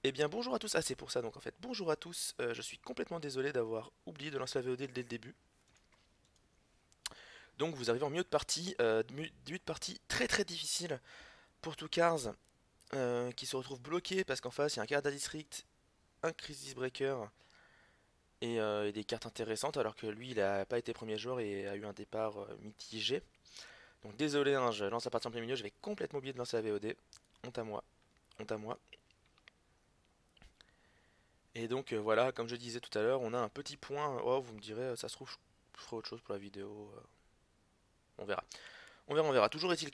Eh bien bonjour à tous, ah c'est pour ça donc en fait, bonjour à tous, je suis complètement désolé d'avoir oublié de lancer la VOD dès le début. Donc vous arrivez en milieu de partie, début de partie très très difficile pour Tookars qui se retrouve bloqué parce qu'en face il y a un Karada District, un Crisis Breaker et des cartes intéressantes alors que lui il a pas été premier joueur et a eu un départ mitigé. Donc désolé hein, je lance la partie en plein milieu, j'avais complètement oublié de lancer la VOD, honte à moi, honte à moi. Et donc voilà, comme je disais tout à l'heure, on a un petit point. Oh, vous me direz, ça se trouve, je ferai autre chose pour la vidéo. On verra. On verra, on verra. Toujours est-il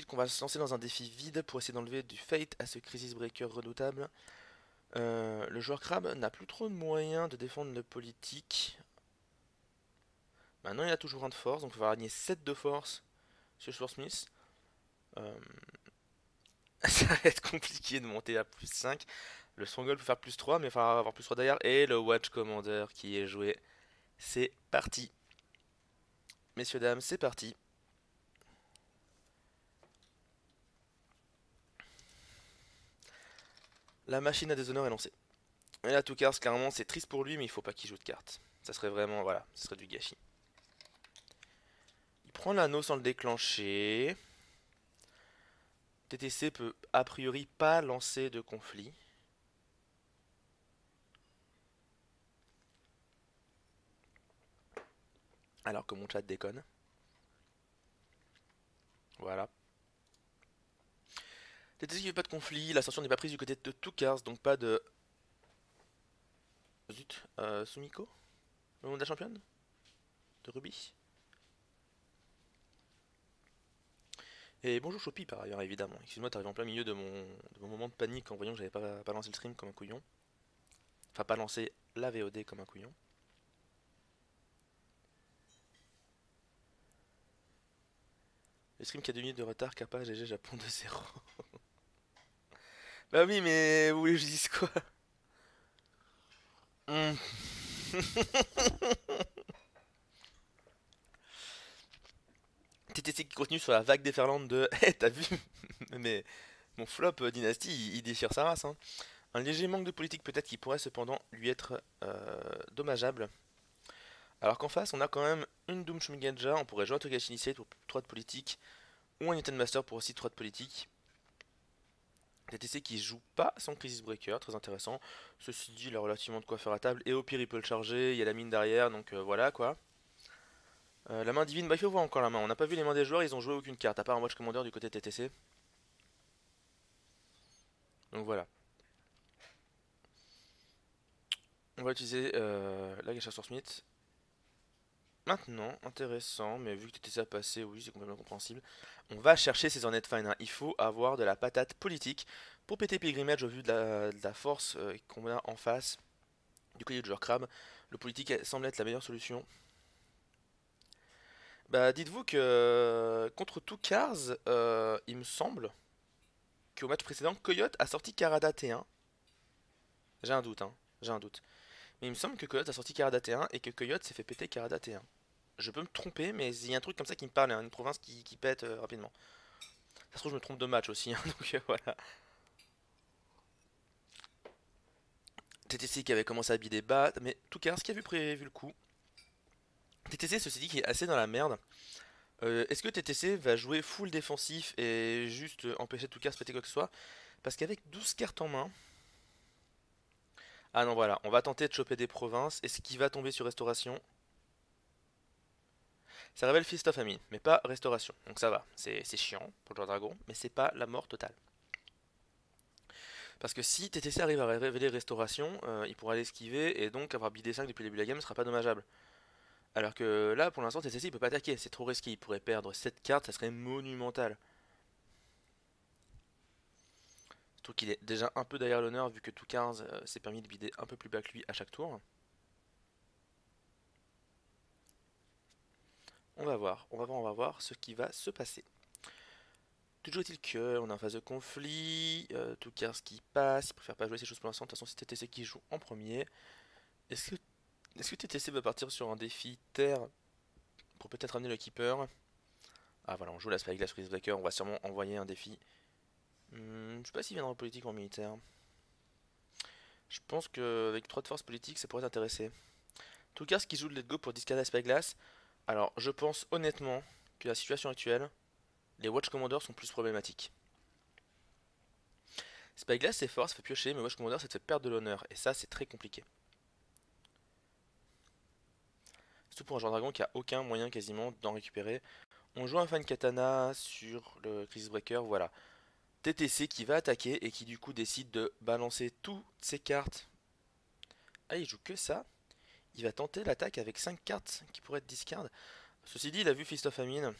qu'on va se lancer dans un défi vide pour essayer d'enlever du Fate à ce Crisis Breaker redoutable. Le joueur Crab n'a plus trop de moyens de défendre le politique. Maintenant, il a toujours un de force, donc il va gagner 7 de force sur Sword Smith. Euh, ça va être compliqué de monter à plus 5. Le Stronghold peut faire plus 3, mais il va avoir plus 3 derrière. Et le Watch Commander qui est joué. C'est parti. Messieurs, dames, c'est parti. La machine à déshonneur est lancée. Et là, Toukars, clairement, c'est triste pour lui, mais il faut pas qu'il joue de cartes. Ça serait vraiment, voilà, ça serait du gâchis. Il prend l'anneau sans le déclencher. TTC peut a priori pas lancer de conflit. Alors que mon chat déconne. Voilà. TTC qui veut pas de conflit, l'ascension n'est pas prise du côté de Toukars, donc pas de... Zut, Sumiko, le nom de la championne de Ruby. Et bonjour Chopi par ailleurs, évidemment. Excuse-moi, t'arrives en plein milieu de mon moment de panique en voyant que j'avais pas lancé le stream comme un couillon. Enfin, pas lancé la VOD comme un couillon. Le stream qui a 2 minutes de retard, Kappa, GG, Japon 2-0. Bah oui, mais vous voulez que je dise quoi? Hmm. TTC qui continue sur la vague déferlante de... Eh, t'as vu? Mais mon flop Dynasty, il déchire sa race, hein. Un léger manque de politique peut-être qui pourrait cependant lui être dommageable. Alors qu'en face, on a quand même une Doom Shumigaja, on pourrait jouer un Togashi Initiate pour 3 de politique, ou un Newton Master pour aussi 3 de politique. TTC qui joue pas son Crisis Breaker, très intéressant. Ceci dit, il a relativement de quoi faire à table, et au pire il peut le charger, il y a la mine derrière, donc voilà quoi. La main divine, bah il faut voir encore la main, on n'a pas vu les mains des joueurs, ils ont joué aucune carte, à part un Watch Commander du côté TTC. Donc voilà. On va utiliser la Gacha Smith. Maintenant, intéressant, mais vu que TTC a passé, oui, c'est complètement compréhensible. On va chercher ces Hornet Fine, hein. Il faut avoir de la patate politique pour péter Pilgrimage au vu de la force qu'on a en face. Du côté du joueur Crab, le politique semble être la meilleure solution. Bah, dites-vous que contre tout Cars, il me semble qu'au match précédent, Coyote a sorti Karada T1. J'ai un doute, hein, j'ai un doute. Mais il me semble que Coyote a sorti Karada T1 et que Coyote s'est fait péter Karada T1. Je peux me tromper, mais il y a un truc comme ça qui me parle, hein, une province qui pète rapidement. Ça se trouve, je me trompe de match aussi, hein, donc voilà. TTC qui avait commencé à bider bas, mais Toukars qui a vu le coup. TTC, ceci dit, qui est assez dans la merde. Est-ce que TTC va jouer full défensif et juste empêcher Toukars de péter quoi que ce soit? Parce qu'avec 12 cartes en main. Ah non, voilà, on va tenter de choper des provinces. Est-ce qu'il va tomber sur Restauration? Ça révèle Fist of Famine, mais pas Restauration. Donc ça va, c'est chiant pour le joueur dragon, mais c'est pas la mort totale. Parce que si TTC arrive à révéler Restauration, il pourra l'esquiver et donc avoir bidé 5 depuis le début de la game ne sera pas dommageable. Alors que là, pour l'instant, TTC il peut pas attaquer, c'est trop risqué, il pourrait perdre 7 cartes, ça serait monumental. Surtout qu'il est déjà un peu derrière l'honneur vu que tout 15 s'est permis de bider un peu plus bas que lui à chaque tour. On va voir ce qui va se passer. Toujours est-il que on est en phase de conflit, tout ce qui passe, il préfère pas jouer ces choses pour l'instant, de toute façon c'est TTC qui joue en premier. Est-ce que, est-ce que TTC va partir sur un défi terre pour peut-être amener le keeper? Ah voilà, on joue la Spyglass Freeze Breaker, on va sûrement envoyer un défi Je sais pas s'il viendra en politique ou en militaire. Je pense qu'avec 3 de force politique, ça pourrait t'intéresser. Tout cas, ce qui joue de Let's Go pour discarder Spyglass. Alors, je pense honnêtement que la situation actuelle, les Watch Commanders sont plus problématiques. Spyglass c'est fort, ça fait piocher, mais Watch Commander ça te fait perdre de l'honneur. Et ça, c'est très compliqué. Surtout pour un genre dragon qui a aucun moyen quasiment d'en récupérer. On joue un fan katana sur le Crisis Breaker, voilà. TTC qui va attaquer et qui du coup décide de balancer toutes ses cartes. Ah, il joue que ça. Il va tenter l'attaque avec 5 cartes qui pourraient être discard. Ceci dit, il a vu Fist of Famine.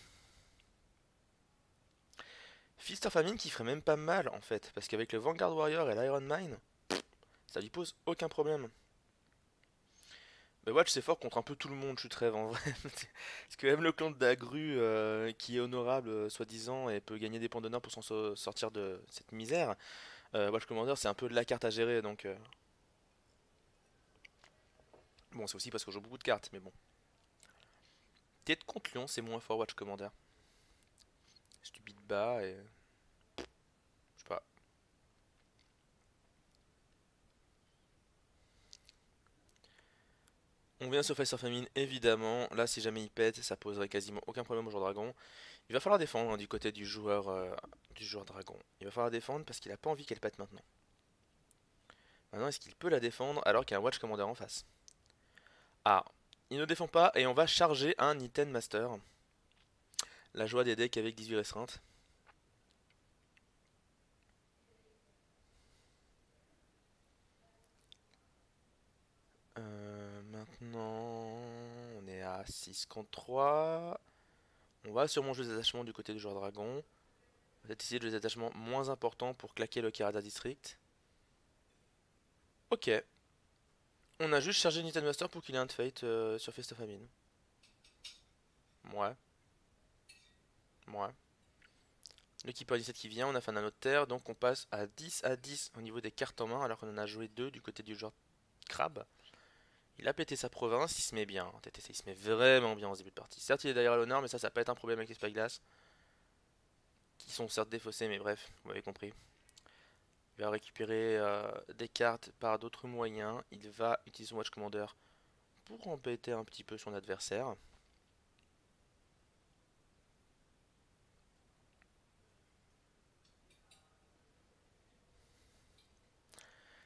Fist of Famine qui ferait même pas mal en fait, parce qu'avec le Vanguard Warrior et l'Iron Mine, ça lui pose aucun problème. Bah Watch c'est fort contre un peu tout le monde, je suis rêve en vrai. Parce que même le clan de Dagru, qui est honorable soi-disant et peut gagner des points d'honneur pour sortir de cette misère, Watch Commander c'est un peu de la carte à gérer donc... Bon c'est aussi parce que je joue beaucoup de cartes mais bon. Tête contre Lion c'est moins fort Watch Commander. Stupide bas et... Je sais pas. On vient sur Face of Famine évidemment, là si jamais il pète ça poserait quasiment aucun problème au joueur dragon. Il va falloir défendre hein, du côté du joueur dragon. Il va falloir défendre parce qu'il a pas envie qu'elle pète maintenant. Maintenant, est-ce qu'il peut la défendre alors qu'il y a un Watch Commander en face? Ah, il ne défend pas et on va charger un Niten Master. La joie des decks avec 18 restreintes. Maintenant, on est à 6 contre 3. On va sûrement jouer des attachements du côté du joueur dragon. On va peut-être essayer de jouer des attachements moins importants pour claquer le Kirada District. Ok. On a juste chargé Niten Master pour qu'il ait un Fate sur Fest of Famine. Ouais. Ouais. Le Keeper 17 qui vient, on a fait un anneau de terre, donc on passe à 10 au niveau des cartes en main, alors qu'on en a joué 2 du côté du joueur crabe. Il a pété sa province, il se met bien. TTC, il se met vraiment bien en début de partie. Certes, il est derrière l'honneur, mais ça peut être un problème avec les Spyglass. Qui sont certes défaussés, mais bref, vous m'avez compris. Il va récupérer des cartes par d'autres moyens. Il va utiliser son Watch Commander pour embêter un petit peu son adversaire.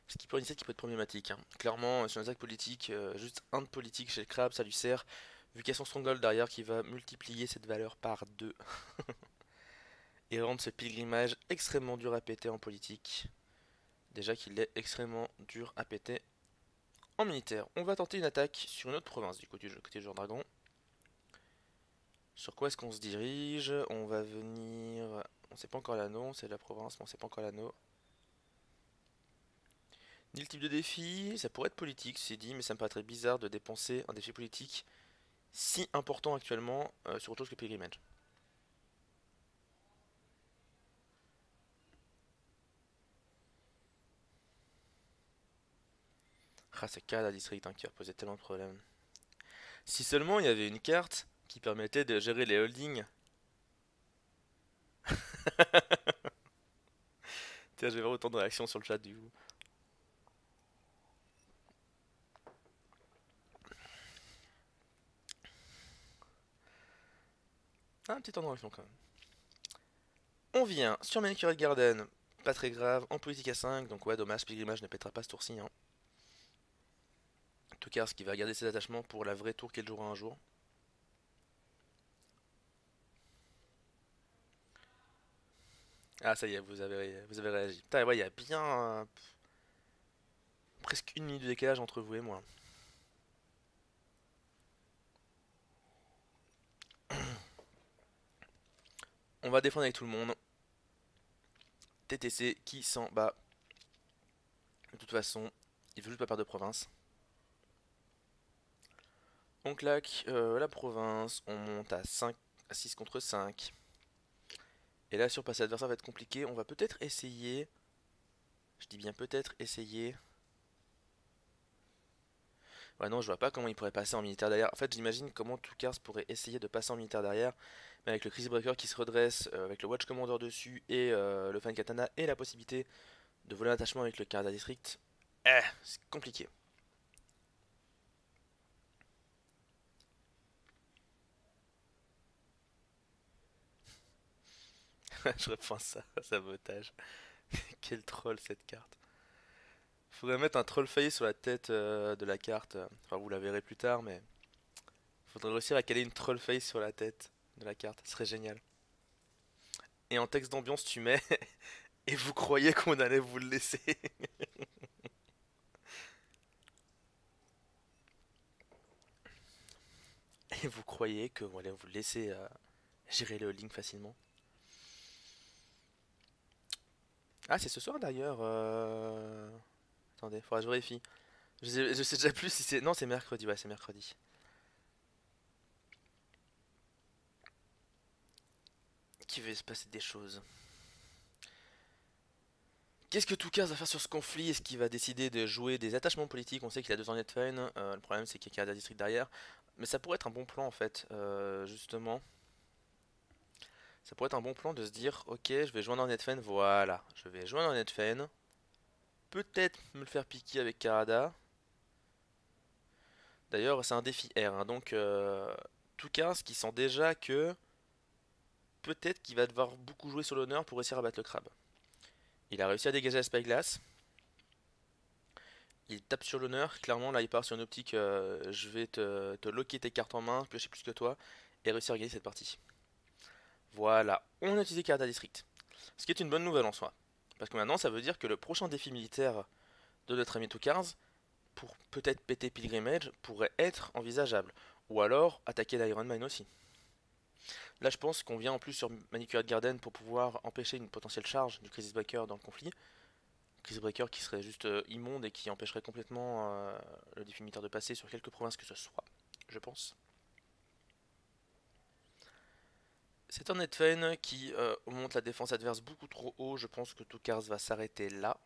Ce qui peut une qui peut être problématique, hein. Clairement, sur une attaque politique, juste un de politique chez le crabe, ça lui sert. Vu qu'il y a son stronghold derrière qui va multiplier cette valeur par 2. Et rendre ce pilgrimage extrêmement dur à péter en politique. Déjà qu'il est extrêmement dur à péter en militaire. On va tenter une attaque sur une autre province du côté du joueur dragon. Sur quoi est-ce qu'on se dirige? On va venir... On sait pas encore l'anneau, c'est la province, mais on sait pas encore l'anneau. Ni le type de défi, ça pourrait être politique, c'est dit, mais ça me paraîtrait bizarre de dépenser un défi politique si important actuellement sur autre chose que Pilgrimage. Ah, c'est Kada District hein, qui va poser tellement de problèmes. Si seulement il y avait une carte qui permettait de gérer les holdings. Tiens, je vais voir autant de réactions sur le chat du coup. Ah, un petit temps de réaction quand même. On vient sur Manicured Garden, pas très grave, en politique à 5, donc ouais, dommage, Pilgrimage ne pètera pas ce tour-ci. Hein. En tout cas, ce qui va garder ses attachements pour la vraie tour qu'elle jouera un jour. Ah, ça y est, vous avez réagi. Putain, ouais, il y a bien presque une minute de décalage entre vous et moi. On va défendre avec tout le monde. TTC qui s'en bat. De toute façon, il veut juste pas perdre de province. On claque la province, on monte à 5, à 6 contre 5. Et là, surpasser l'adversaire va être compliqué. On va peut-être essayer. Je dis bien peut-être essayer. Ouais, non, je vois pas comment il pourrait passer en militaire derrière. En fait, j'imagine comment Tookars pourrait essayer de passer en militaire derrière, mais avec le Chris Breaker qui se redresse, avec le Watch Commander dessus, et le Fine Katana, et la possibilité de voler un attachement avec le Karada District. C'est compliqué. Je repense à sabotage. Quel troll cette carte. Faudrait mettre un troll face sur la tête de la carte. Enfin, vous la verrez plus tard, mais faudrait réussir à caler une troll face sur la tête de la carte. Ce serait génial. Et en texte d'ambiance, tu mets et vous croyez qu'on allait vous le laisser. Et vous croyez qu'on allait vous laisser gérer le link facilement. Ah, c'est ce soir d'ailleurs. Attendez, faudra que je vérifie. Je sais déjà plus si c'est. Non, c'est mercredi, ouais, c'est mercredi. Qu'il va se passer des choses. Qu'est-ce que Toukaz va faire sur ce conflit? Est-ce qu'il va décider de jouer des attachements politiques? On sait qu'il a 2 ans net fine. Le problème, c'est qu'il y a Canada District derrière. Mais ça pourrait être un bon plan en fait, justement. Ça pourrait être un bon plan de se dire, ok, je vais joindre en Netfen, voilà. Je vais joindre en Netfen. Peut-être me le faire piquer avec Karada. D'ailleurs, c'est un défi R, hein, donc Toukaz qui sent déjà que peut-être qu'il va devoir beaucoup jouer sur l'honneur pour réussir à battre le crabe. Il a réussi à dégager la Spyglass. Il tape sur l'honneur, clairement là il part sur une optique je vais te locker tes cartes en main, piocher plus que toi, et réussir à gagner cette partie. Voilà, on a utilisé Karada District. Ce qui est une bonne nouvelle en soi. Parce que maintenant ça veut dire que le prochain défi militaire de notre ami Tookars, pour peut-être péter Pilgrimage, pourrait être envisageable. Ou alors attaquer l'Iron Mine aussi. Là je pense qu'on vient en plus sur Manicured Garden pour pouvoir empêcher une potentielle charge du Crisis Breaker dans le conflit. Crisis Breaker qui serait juste immonde et qui empêcherait complètement le défi militaire de passer sur quelques provinces que ce soit, je pense. C'est un Netfen qui monte la défense adverse beaucoup trop haut. Je pense que Tookars va s'arrêter là.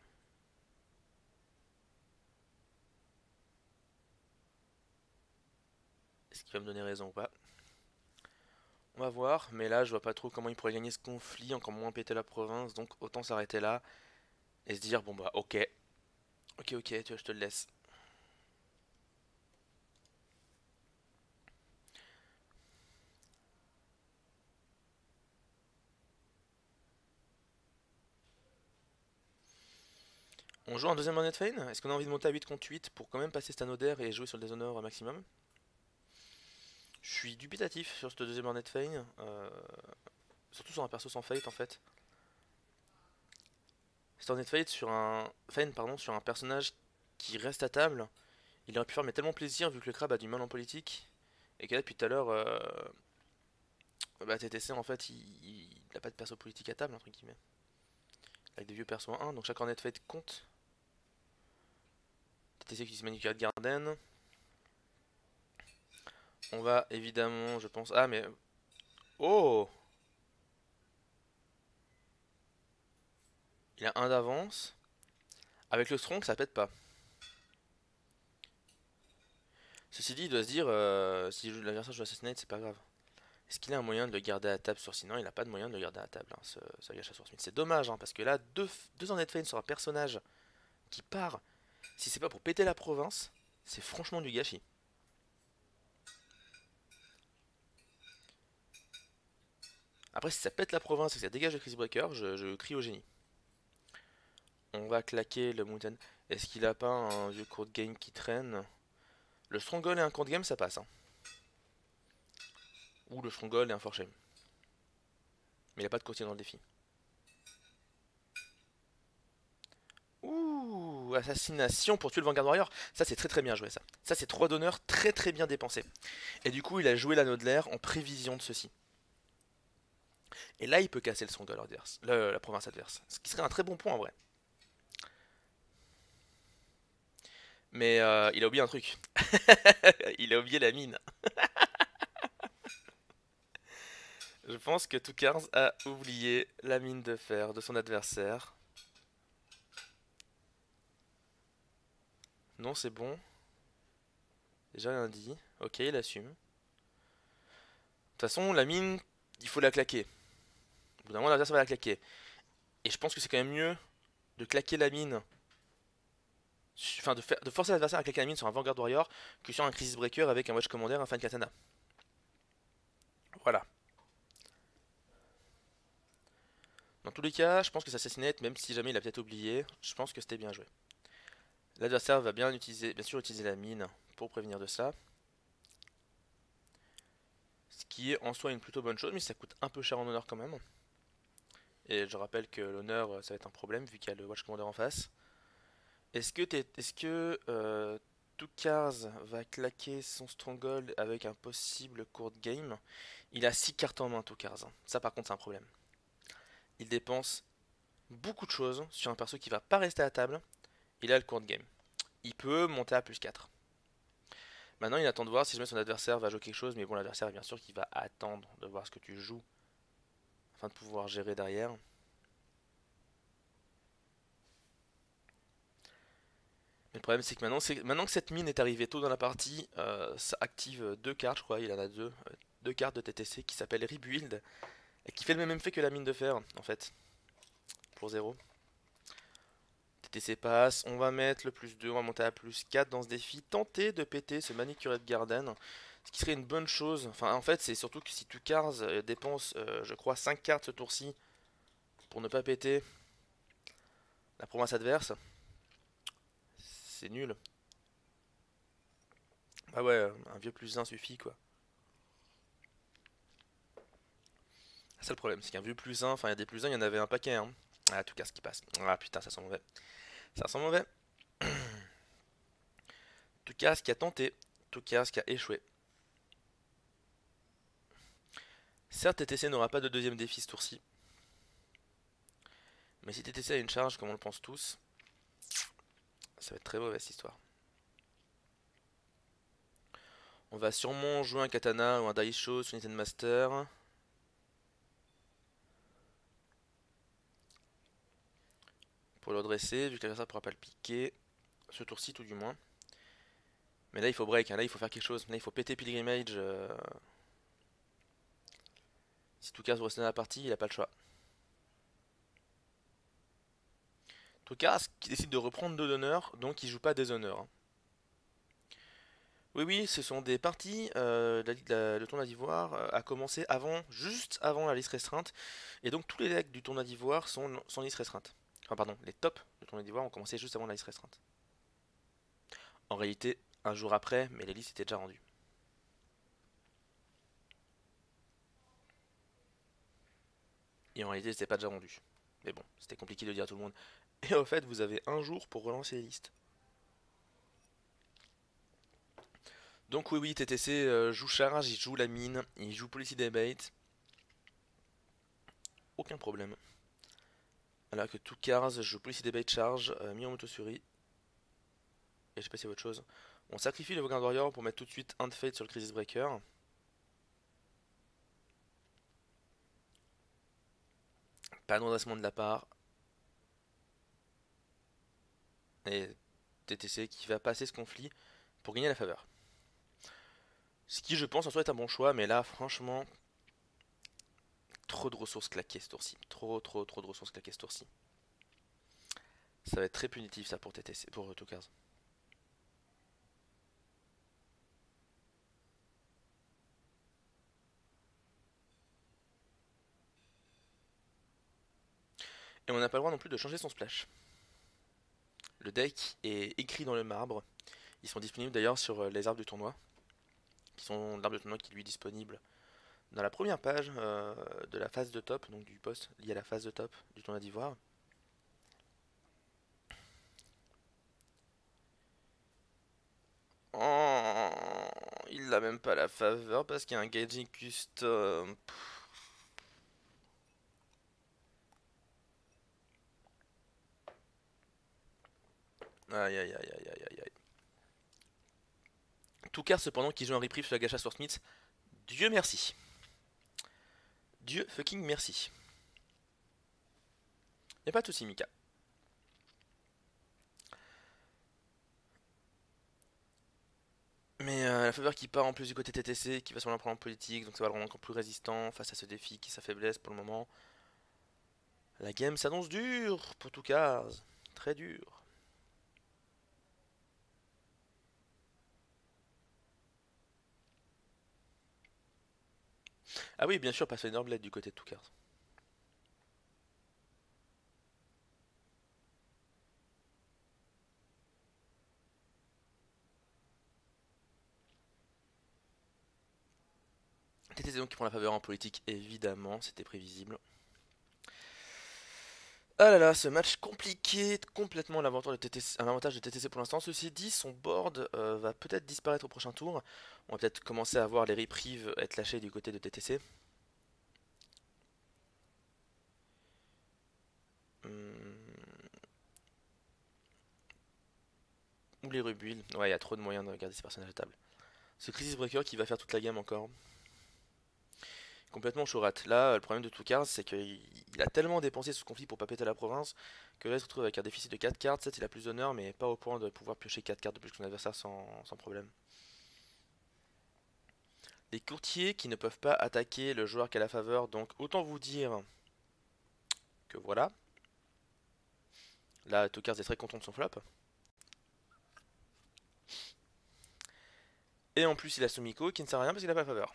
Est-ce qu'il va me donner raison ou pas? On va voir, mais là je vois pas trop comment il pourrait gagner ce conflit, encore moins péter la province, donc autant s'arrêter là et se dire bon bah ok, ok, tu vois, je te le laisse. On joue en deuxième en Netfen? Est-ce qu'on a envie de monter à 8 contre 8 pour quand même passer Stanoder et jouer sur le déshonneur au maximum? Je suis dubitatif sur ce deuxième en Netfen, surtout sur un perso sans fate en fait. Stornet Fate sur un. Fane, pardon, sur un personnage qui reste à table. Il aurait pu faire mais tellement plaisir vu que le crabe a du mal en politique. Et que là depuis tout à l'heure, bah, TTC en fait il a pas de perso politique à table entre guillemets. Avec des vieux persos 1, donc chaque Hornet Fate compte. TTC qui utilise Manicured Garden. On va évidemment, je pense. Ah mais. Oh, il a un d'avance. Avec le Strong ça pète pas. Ceci dit, il doit se dire, si l'adversaire joue Assassinate, c'est pas grave. Est-ce qu'il a un moyen de le garder à table sur sinon il n'a pas de moyen de le garder à table, hein, ce Gacha Smith. C'est dommage, hein, parce que là, deux en Netfane sur un personnage qui part, si c'est pas pour péter la province, c'est franchement du gâchis. Après, si ça pète la province et que ça dégage le Chris Breaker, je crie au génie. On va claquer le Mountain. Est-ce qu'il a pas un vieux court game qui traîne? Le Stronghold et un court game, ça passe. Hein. Ou le Stronghold et un Forshame. Mais il a pas de courtier dans le défi. Ouh, assassination pour tuer le Vanguard Warrior. Ça, c'est très bien joué, ça. Ça, c'est 3 d'honneur très bien dépensé. Et du coup, il a joué l'anneau de l'air en prévision de ceci. Et là, il peut casser le Stronghold adverse, la province adverse. Ce qui serait un très bon point en vrai. Mais il a oublié un truc. Il a oublié la mine. Je pense que Tookars a oublié la mine de fer de son adversaire. Non, c'est bon. J'ai rien dit. Ok, il assume. De toute façon, la mine, il faut la claquer. Au bout d'un moment, l'adversaire va la claquer. Et je pense que c'est quand même mieux de claquer la mine, enfin de forcer l'adversaire à claquer la mine sur un Vanguard Warrior que sur un Crisis Breaker avec un Wedge Commander et un Fan Katana. Voilà. Dans tous les cas, je pense que ça Assassinate, même si jamais il a peut-être oublié, je pense que c'était bien joué. L'adversaire va bien sûr utiliser la mine pour prévenir de ça. Ce qui est en soi une plutôt bonne chose, mais ça coûte un peu cher en honneur quand même. Et je rappelle que l'honneur, ça va être un problème vu qu'il y a le Watch Commander en face. Est-ce que Tukars va claquer son Stronghold avec un possible court game? Il a 6 cartes en main, Tukars. Ça, par contre, c'est un problème. Il dépense beaucoup de choses sur un perso qui va pas rester à table. Il a le court game. Il peut monter à plus 4. Maintenant, il attend de voir si jamais son adversaire va jouer quelque chose. Mais bon, l'adversaire, bien sûr, qu'il va attendre de voir ce que tu joues afin de pouvoir gérer derrière. Mais le problème, c'est que maintenant que cette mine est arrivée tôt dans la partie, ça active deux cartes, je crois. Il en a deux cartes de TTC qui s'appellent Rebuild et qui fait le même effet que la mine de fer, en fait, pour 0. TTC passe, on va mettre le plus 2, on va monter à plus 4 dans ce défi. Tenter de péter ce Manicurate Garden, ce qui serait une bonne chose. Enfin, en fait, c'est surtout que si Tukars dépense, je crois, 5 cartes ce tour-ci pour ne pas péter la province adverse, c'est nul. Ah ouais, un vieux plus 1 suffit, quoi. C'est ça le problème, c'est qu'un vieux plus 1, enfin il y a des plus 1, il y en avait un paquet. Hein. Ah, tout cas ce qui passe. Ah putain, ça sent mauvais. Ça sent mauvais. Tout cas ce qui a tenté, tout cas ce qui a échoué. Certes, TTC n'aura pas de deuxième défi ce tour-ci. Mais si TTC a une charge, comme on le pense tous, ça va être très mauvais cette histoire. On va sûrement jouer un Katana ou un Daisho sur Nintendo Master. Pour le redresser, vu que l'adversaire ne pourra pas le piquer. Ce tour-ci tout du moins. Mais là il faut break, hein. Là il faut faire quelque chose. Là il faut péter Pilgrimage. Si tout cas veut rester dans la partie, il n'a pas le choix. Tokars qui décide de reprendre 2 d'honneur, donc il joue pas des honneurs. Hein. Oui, oui, ce sont des parties. Le tournoi d'Ivoire a commencé juste avant la liste restreinte. Et donc tous les decks du tournoi d'Ivoire sont liste restreinte. Enfin, pardon, les tops du tournoi d'Ivoire ont commencé juste avant la liste restreinte. En réalité, un jour après, mais les listes étaient déjà rendues. Et en réalité, c'était pas déjà rendu. Mais bon, c'était compliqué de dire à tout le monde. Et au fait, vous avez un jour pour relancer les listes. Donc oui, oui, TTC joue charge, il joue la mine, il joue Policy Debate. Aucun problème. Alors que tout Cars joue Policy Debate charge, mis en Motosuri. Et je sais pas s'il y a autre chose. On sacrifie le Vanguard Warrior pour mettre tout de suite un de Fate sur le Crisis Breaker. Pas de redressement de la part. Et TTC qui va passer ce conflit pour gagner la faveur. Ce qui, je pense, en soi est un bon choix, mais là, franchement, trop de ressources claquées ce tour-ci. Trop de ressources claquées ce tour-ci. Ça va être très punitif ça pour TTC, pour Tokars. Et on n'a pas le droit non plus de changer son splash. Le deck est écrit dans le marbre. Ils sont disponibles d'ailleurs sur les arbres du tournoi. Qui sont l'arbre du tournoi qui lui est disponible dans la première page de la phase de top, donc du post lié à la phase de top du tournoi d'Ivoire. Oh, il n'a même pas la faveur parce qu'il y a un Gaijin Custom. Aïe aïe aïe aïe aïe aïe aïe. Tout cas, cependant, qui joue un reprieve sur la gacha sur Smith, Dieu merci. Dieu fucking merci. Y'a pas de soucis, Mika. Mais la faveur qui part en plus du côté TTC, qui va sur l'implant politique, donc ça va le rendre encore plus résistant face à ce défi qui est sa faiblesse pour le moment. La game s'annonce dure pour Toukars, très dur. Ah oui, bien sûr, Pathfinder Blade du côté de Toukars. TTC donc qui prend la faveur en politique, évidemment, c'était prévisible. Ah là là, ce match compliqué, complètement un avantage de TTC pour l'instant. Ceci dit, son board va peut-être disparaître au prochain tour. On va peut-être commencer à voir les reprieves être lâchés du côté de TTC. Ou les rebuilds. Ouais, il y a trop de moyens de garder ces personnages à table. Ce Crisis Breaker qui va faire toute la gamme encore. Complètement chourat. Là, le problème de Toukars, c'est qu'il a tellement dépensé ce conflit pour pas péter la province que là, il se retrouve avec un déficit de 4 cartes. Certes, il a plus d'honneur, mais pas au point de pouvoir piocher 4 cartes de plus que son adversaire sans problème. Les courtiers qui ne peuvent pas attaquer le joueur qui a la faveur, donc autant vous dire que voilà. Là, Toukars est très content de son flop. Et en plus, il a Sumiko qui ne sert à rien parce qu'il n'a pas la faveur.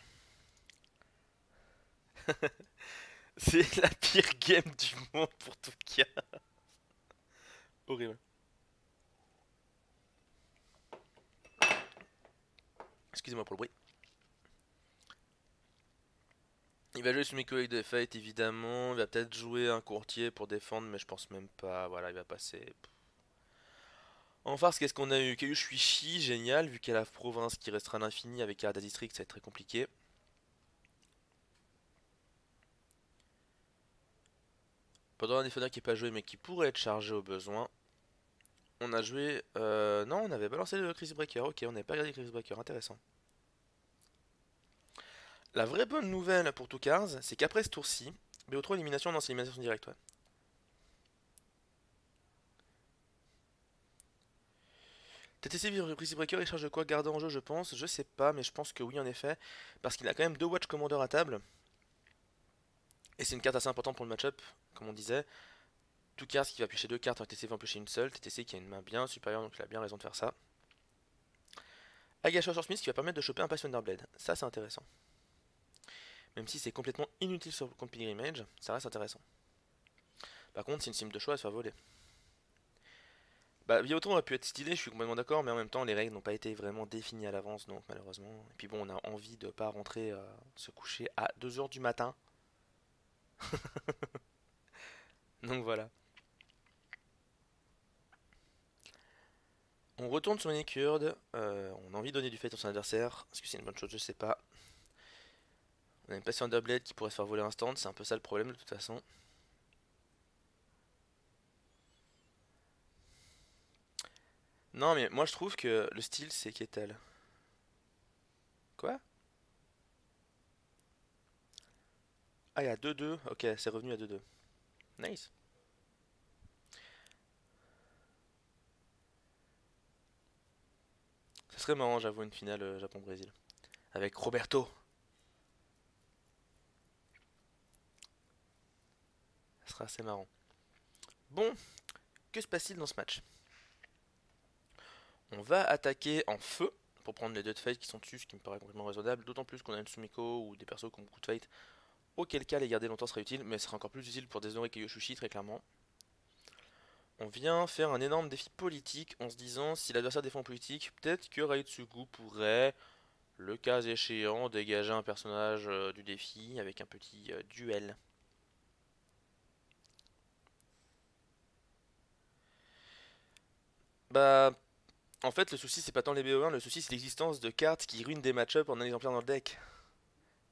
C'est la pire game du monde pour Toukars. Horrible. Excusez-moi pour le bruit. Il va jouer Sumiko avec des Fate évidemment, il va peut-être jouer un courtier pour défendre, mais je pense même pas, voilà, il va passer. En farce, qu'est-ce qu'on a eu? Kayu Shuichi, génial, vu qu'il y a la province qui restera à l'infini avec Arada District, ça va être très compliqué. Pendant un défendeur qui n'est pas joué mais qui pourrait être chargé au besoin. On a joué... non, on avait balancé le Crisis Breaker, ok, on n'avait pas regardé le Crisis Breaker, intéressant. La vraie bonne nouvelle pour Toukars, c'est qu'après ce tour-ci, BO3 élimination, non c'est élimination directe, ouais. TTC Crisis Breaker, il charge de quoi garder en jeu, je pense. Je sais pas, mais je pense que oui, en effet. Parce qu'il a quand même 2 Watch Commander à table. Et c'est une carte assez importante pour le match-up, comme on disait. Toukars qui va piocher 2 cartes, TTC va en piocher une seule. TTC qui a une main bien supérieure, donc il a bien raison de faire ça. Agacho sur Smith qui va permettre de choper un Pathfinder Blade. Ça, c'est intéressant. Même si c'est complètement inutile sur le compte Pilgrimage, ça reste intéressant. Par contre, c'est une sim de choix à se faire voler. Bah, Bioton aurait pu être stylé, je suis complètement d'accord, mais en même temps, les règles n'ont pas été vraiment définies à l'avance, donc malheureusement. Et puis bon, on a envie de pas rentrer se coucher à 2 h du matin. Donc voilà. On retourne sur Manicurde, on a envie de donner du fait à son adversaire. Est-ce que c'est une bonne chose? Je sais pas. On a une passion Underblade qui pourrait se faire voler instant, c'est un peu ça le problème de toute façon. Non mais moi je trouve que le style c'est Ketel. Quoi? Ah il y a 2-2, ok c'est revenu à 2-2. Nice. Ça serait marrant j'avoue une finale Japon-Brésil. Avec Roberto. Ça sera assez marrant. Bon, que se passe-t-il dans ce match? On va attaquer en feu pour prendre les 2 de Fate qui sont dessus, ce qui me paraît complètement raisonnable. D'autant plus qu'on a une Sumiko ou des persos qui ont beaucoup de Fate. Auquel cas les garder longtemps serait utile, mais ce sera encore plus utile pour déshonorer Kyoshushin très clairement. On vient faire un énorme défi politique en se disant si l'adversaire défend politique, peut-être que Raitsugu pourrait, le cas échéant, dégager un personnage du défi avec un petit duel. Bah, en fait, le souci c'est pas tant les BO1, le souci c'est l'existence de cartes qui ruinent des match-up en un exemplaire dans le deck.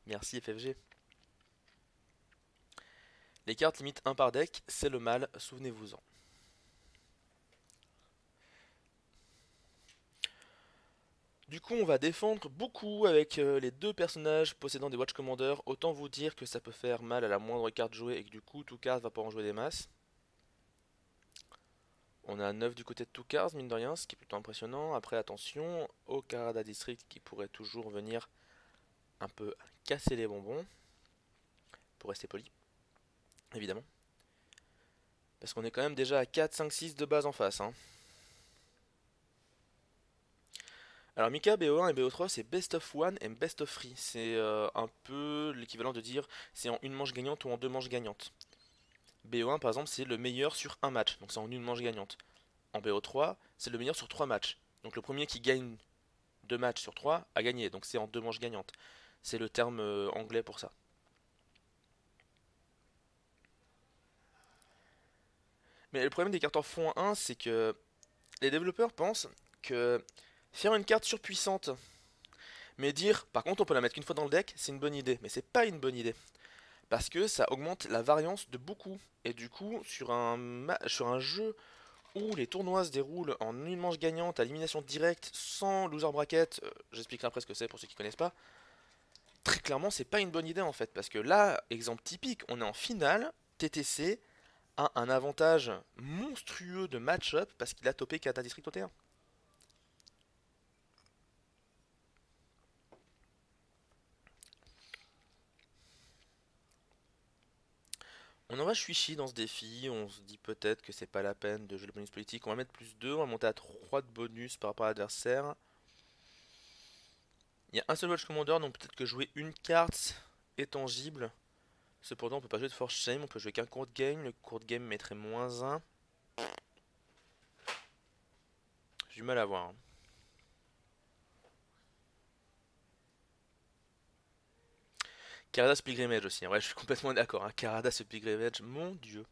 Merci FFG. Les cartes limite 1 par deck, c'est le mal, souvenez-vous-en. Du coup, on va défendre beaucoup avec les 2 personnages possédant des Watch Commander. Autant vous dire que ça peut faire mal à la moindre carte jouée et que du coup, tout carte va pas en jouer des masses. On a 9 du côté de Toukars, mine de rien, ce qui est plutôt impressionnant. Après, attention au Karada District qui pourrait toujours venir un peu casser les bonbons, pour rester poli, évidemment. Parce qu'on est quand même déjà à 4, 5, 6 de base en face. Hein. Alors Mika, BO1 et BO3, c'est best of one et best of three. C'est un peu l'équivalent de dire c'est en une manche gagnante ou en deux manches gagnantes. BO1 par exemple, c'est le meilleur sur un match, donc c'est en une manche gagnante. En BO3, c'est le meilleur sur trois matchs. Donc le premier qui gagne deux matchs sur trois a gagné, donc c'est en deux manches gagnantes. C'est le terme anglais pour ça. Mais le problème des cartes en fond 1, c'est que les développeurs pensent que faire une carte surpuissante, mais dire par contre on peut la mettre qu'une fois dans le deck, c'est une bonne idée. Mais c'est pas une bonne idée. Parce que ça augmente la variance de beaucoup. Et du coup, sur un jeu où les tournois se déroulent en une manche gagnante à élimination directe, sans loser bracket, j'expliquerai après ce que c'est pour ceux qui connaissent pas, très clairement c'est pas une bonne idée en fait. Parce que là, exemple typique, on est en finale, TTC a un avantage monstrueux de match-up parce qu'il a topé Kata District au T1. On envoie Shuichi dans ce défi, on se dit peut-être que c'est pas la peine de jouer le bonus politique, on va mettre plus 2, on va monter à 3 de bonus par rapport à l'adversaire. Il y a un seul Watch Commander, donc peut-être que jouer une carte est tangible. Cependant, on peut pas jouer de Force Shame, on peut jouer qu'un court game, le court game mettrait -1. J'ai du mal à voir. Hein. Karadas Pilgrimage aussi, ouais je suis complètement d'accord, hein. Karadas Pilgrimage, mon dieu.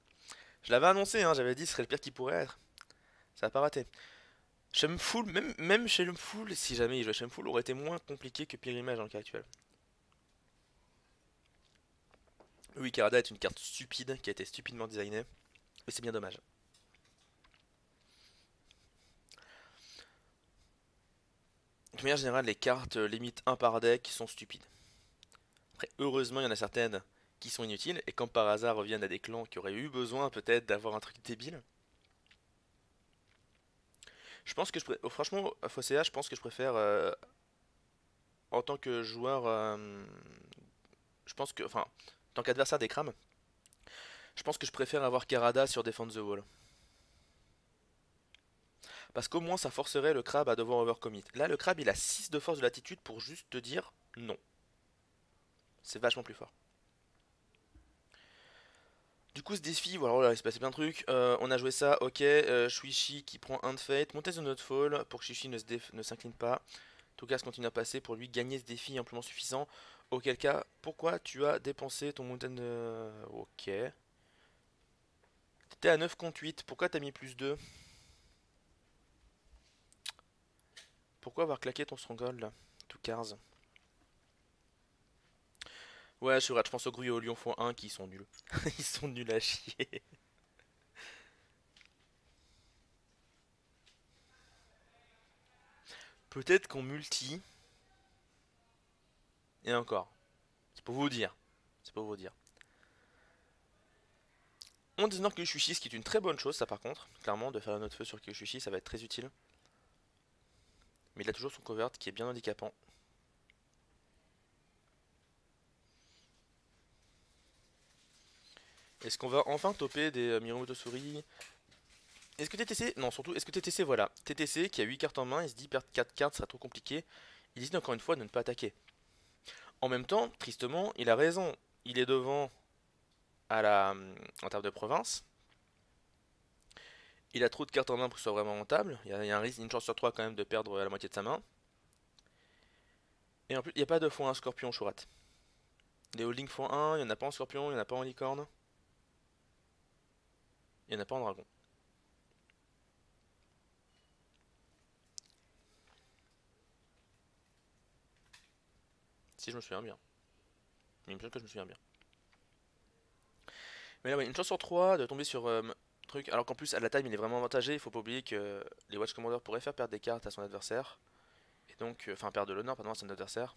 Je l'avais annoncé, hein, j'avais dit ce serait le pire qui pourrait être. Ça a pas raté. Shameful, même chez Shameful, si jamais il jouait Shameful, aurait été moins compliqué que Pilgrimage dans le cas actuel. Oui, Karada est une carte stupide qui a été stupidement designée, et c'est bien dommage. De manière générale, les cartes limite 1 par deck sont stupides. Après, heureusement, il y en a certaines qui sont inutiles, et comme par hasard reviennent à des clans qui auraient eu besoin peut-être d'avoir un truc débile. Je pense que franchement, à FOCA, je pense que je préfère, en tant que joueur, je pense que, enfin, en tant qu'adversaire des crams, je pense que je préfère avoir Karada sur Defend the Wall. Parce qu'au moins ça forcerait le crabe à devoir overcommit. Là, le crabe il a 6 de force de latitude pour juste te dire non. C'est vachement plus fort. Du coup, ce défi, voilà, il s'est passé plein de trucs. On a joué ça, ok. Shuichi qui prend un de fate. Montez the Notfall pour que Shuichi ne s'incline pas. Toukas continue à passer pour lui gagner ce défi amplement suffisant. Auquel cas, pourquoi tu as dépensé ton Mountain de... Ok. T'étais à 9 contre 8. Pourquoi t'as mis +2? Pourquoi avoir claqué ton Stronghold là? Toukars. Ouais, je pense au Gru et au Lion font 1 qui sont nuls. Ils sont nuls à chier. Peut-être qu'on multi. Et encore. C'est pour vous dire. C'est pour vous dire. On déshonore Kyushushi, ce qui est une très bonne chose, ça par contre. Clairement, de faire un autre feu sur Kyushushi, ça va être très utile. Mais il a toujours son covert qui est bien handicapant. Est-ce qu'on va enfin toper des Miromoto Suri? Est-ce que TTC... Non, surtout, est-ce que TTC, voilà. TTC qui a 8 cartes en main, il se dit perdre 4 cartes sera trop compliqué. Il décide encore une fois de ne pas attaquer. En même temps, tristement, il a raison. Il est devant en termes de province. Il a trop de cartes en main pour que ce soit vraiment rentable. Il y a un risque, une chance sur 3 quand même de perdre la moitié de sa main. Et en plus, il n'y a pas de x1 scorpion Chourat. Les holdings x1, il n'y en a pas en scorpion, il n'y en a pas en licorne. Il n'y en a pas en dragon. Si je me souviens bien. Il me semble que je me souviens bien. Mais là, ouais, une chance sur 3 de tomber sur truc. Alors qu'en plus, à la time, il est vraiment avantagé. Il faut pas oublier que les Watch Commanders pourraient faire perdre des cartes à son adversaire. Et donc, enfin, perdre de l'honneur, pardon, à son adversaire.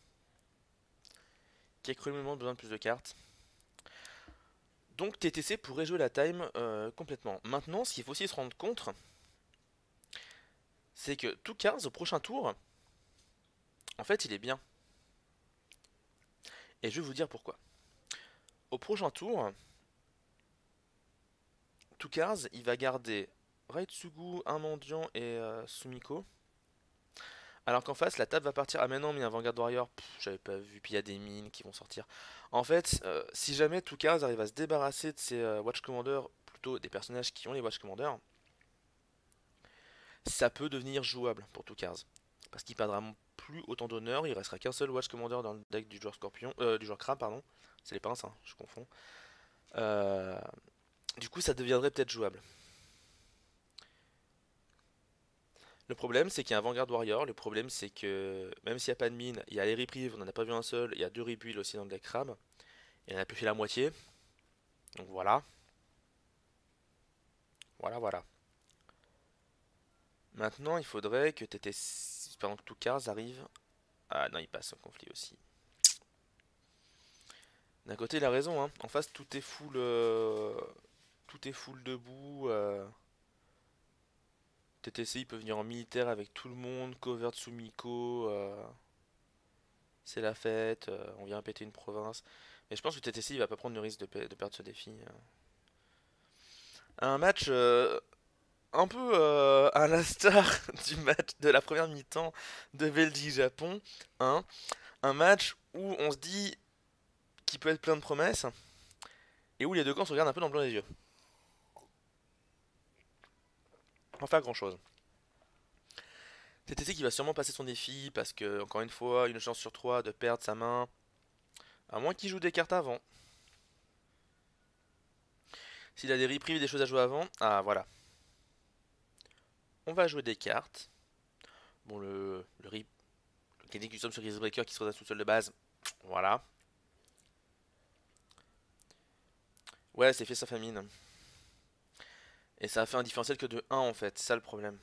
Qui a cruellement besoin de plus de cartes. Donc, TTC pourrait jouer la time complètement. Maintenant, ce qu'il faut aussi se rendre compte, c'est que tout 15 au prochain tour, en fait, il est bien. Et je vais vous dire pourquoi. Au prochain tour, tout 15, il va garder Raitsugu, un mendiant et Sumiko. Alors qu'en face, la table va partir. Ah, mais non, mais un Vanguard Warrior, j'avais pas vu. Puis il y a des mines qui vont sortir. En fait, si jamais tout 15 arrive à se débarrasser de ses Watch Commanders, plutôt des personnages qui ont les Watch Commanders, ça peut devenir jouable pour tout 15. Parce qu'il perdra plus autant d'honneur, il restera qu'un seul Watch Commander dans le deck du joueur Scorpion, du joueur Crabe, pardon. C'est les pinces, hein, je confonds. Euh, du coup, ça deviendrait peut-être jouable. Le problème, c'est qu'il y a un Vanguard Warrior. Le problème, c'est que même s'il n'y a pas de mine, il y a les reprives, on n'en a pas vu un seul. Il y a 2 rebuilds aussi dans le deck Crabe. Il en a plus fait la moitié. Donc voilà. Voilà, voilà. Maintenant, il faudrait que TTC, pendant que tout 15 arrive. Ah non, il passe au conflit aussi. D'un côté, il a raison, hein. En face, tout est full debout. TTC, il peut venir en militaire avec tout le monde. Cover Tsumiko. C'est la fête. On vient péter une province. Mais je pense que TTC, il va pas prendre le risque de perdre ce défi. Un match un peu à l'instar du match de la première mi-temps de Belgique-Japon. Hein. Un match où on se dit qu'il peut être plein de promesses. Et où les deux camps se regardent un peu dans le blanc des yeux. Sans faire grand chose. TTC qui va sûrement passer son défi parce que, encore une fois, une chance sur 3 de perdre sa main. À moins qu'il joue des cartes avant. S'il a des reprises, des choses à jouer avant. Ah, voilà. On va jouer des cartes. Bon, le rip. Le Kennedy Custom sur Grisebreaker qui se redonne tout seul de base. Voilà. Ouais, c'est fait sa famine. Et ça a fait un différentiel que de 1 en fait. C'est ça le problème.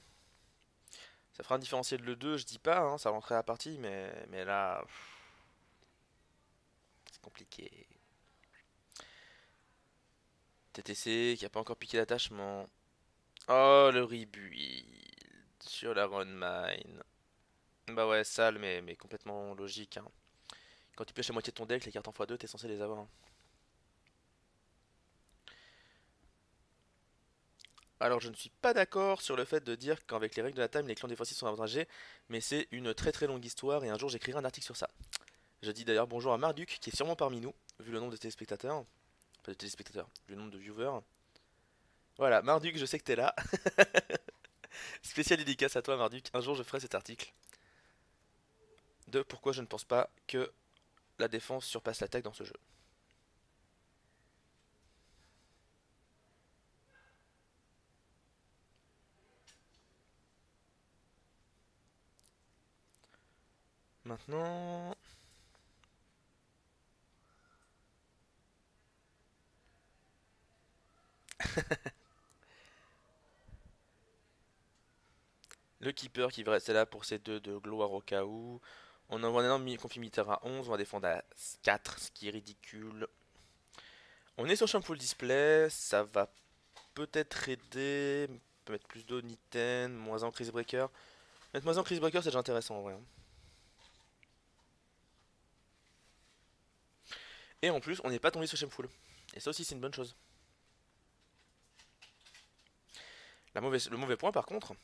Ça fera un différentiel de 2, je dis pas, hein, ça rentrait à la partie, mais là. C'est compliqué. TTC qui a pas encore piqué l'attachement. Oh, le rebuild sur la run mine. Bah ouais, sale, mais complètement logique. Hein. Quand tu pioches la moitié de ton deck, les cartes en x2, t'es censé les avoir. Hein. Alors, je ne suis pas d'accord sur le fait de dire qu'avec les règles de la time, les clans défensifs sont avantagés, mais c'est une très très longue histoire et un jour j'écrirai un article sur ça. Je dis d'ailleurs bonjour à Marduk, qui est sûrement parmi nous, vu le nombre de téléspectateurs. Enfin, de téléspectateurs, vu le nombre de viewers. Voilà, Marduk, je sais que t'es là. Spécial dédicace à toi, Marduk. Un jour, je ferai cet article de pourquoi je ne pense pas que la défense surpasse l'attaque dans ce jeu. Maintenant... Le keeper qui va rester là pour ses 2 de gloire au cas où. On envoie un énorme conflit militaire à 11, on va défendre à 4, ce qui est ridicule. On est sur Shameful Display, ça va peut-être aider. On peut mettre plus d'eau, Niten, moins 1 Crise Breaker. Mettre moins 1 Crise Breaker, c'est déjà intéressant en vrai. Hein. Et en plus, on n'est pas tombé sur Shameful. Et ça aussi, c'est une bonne chose. Le mauvais point, par contre,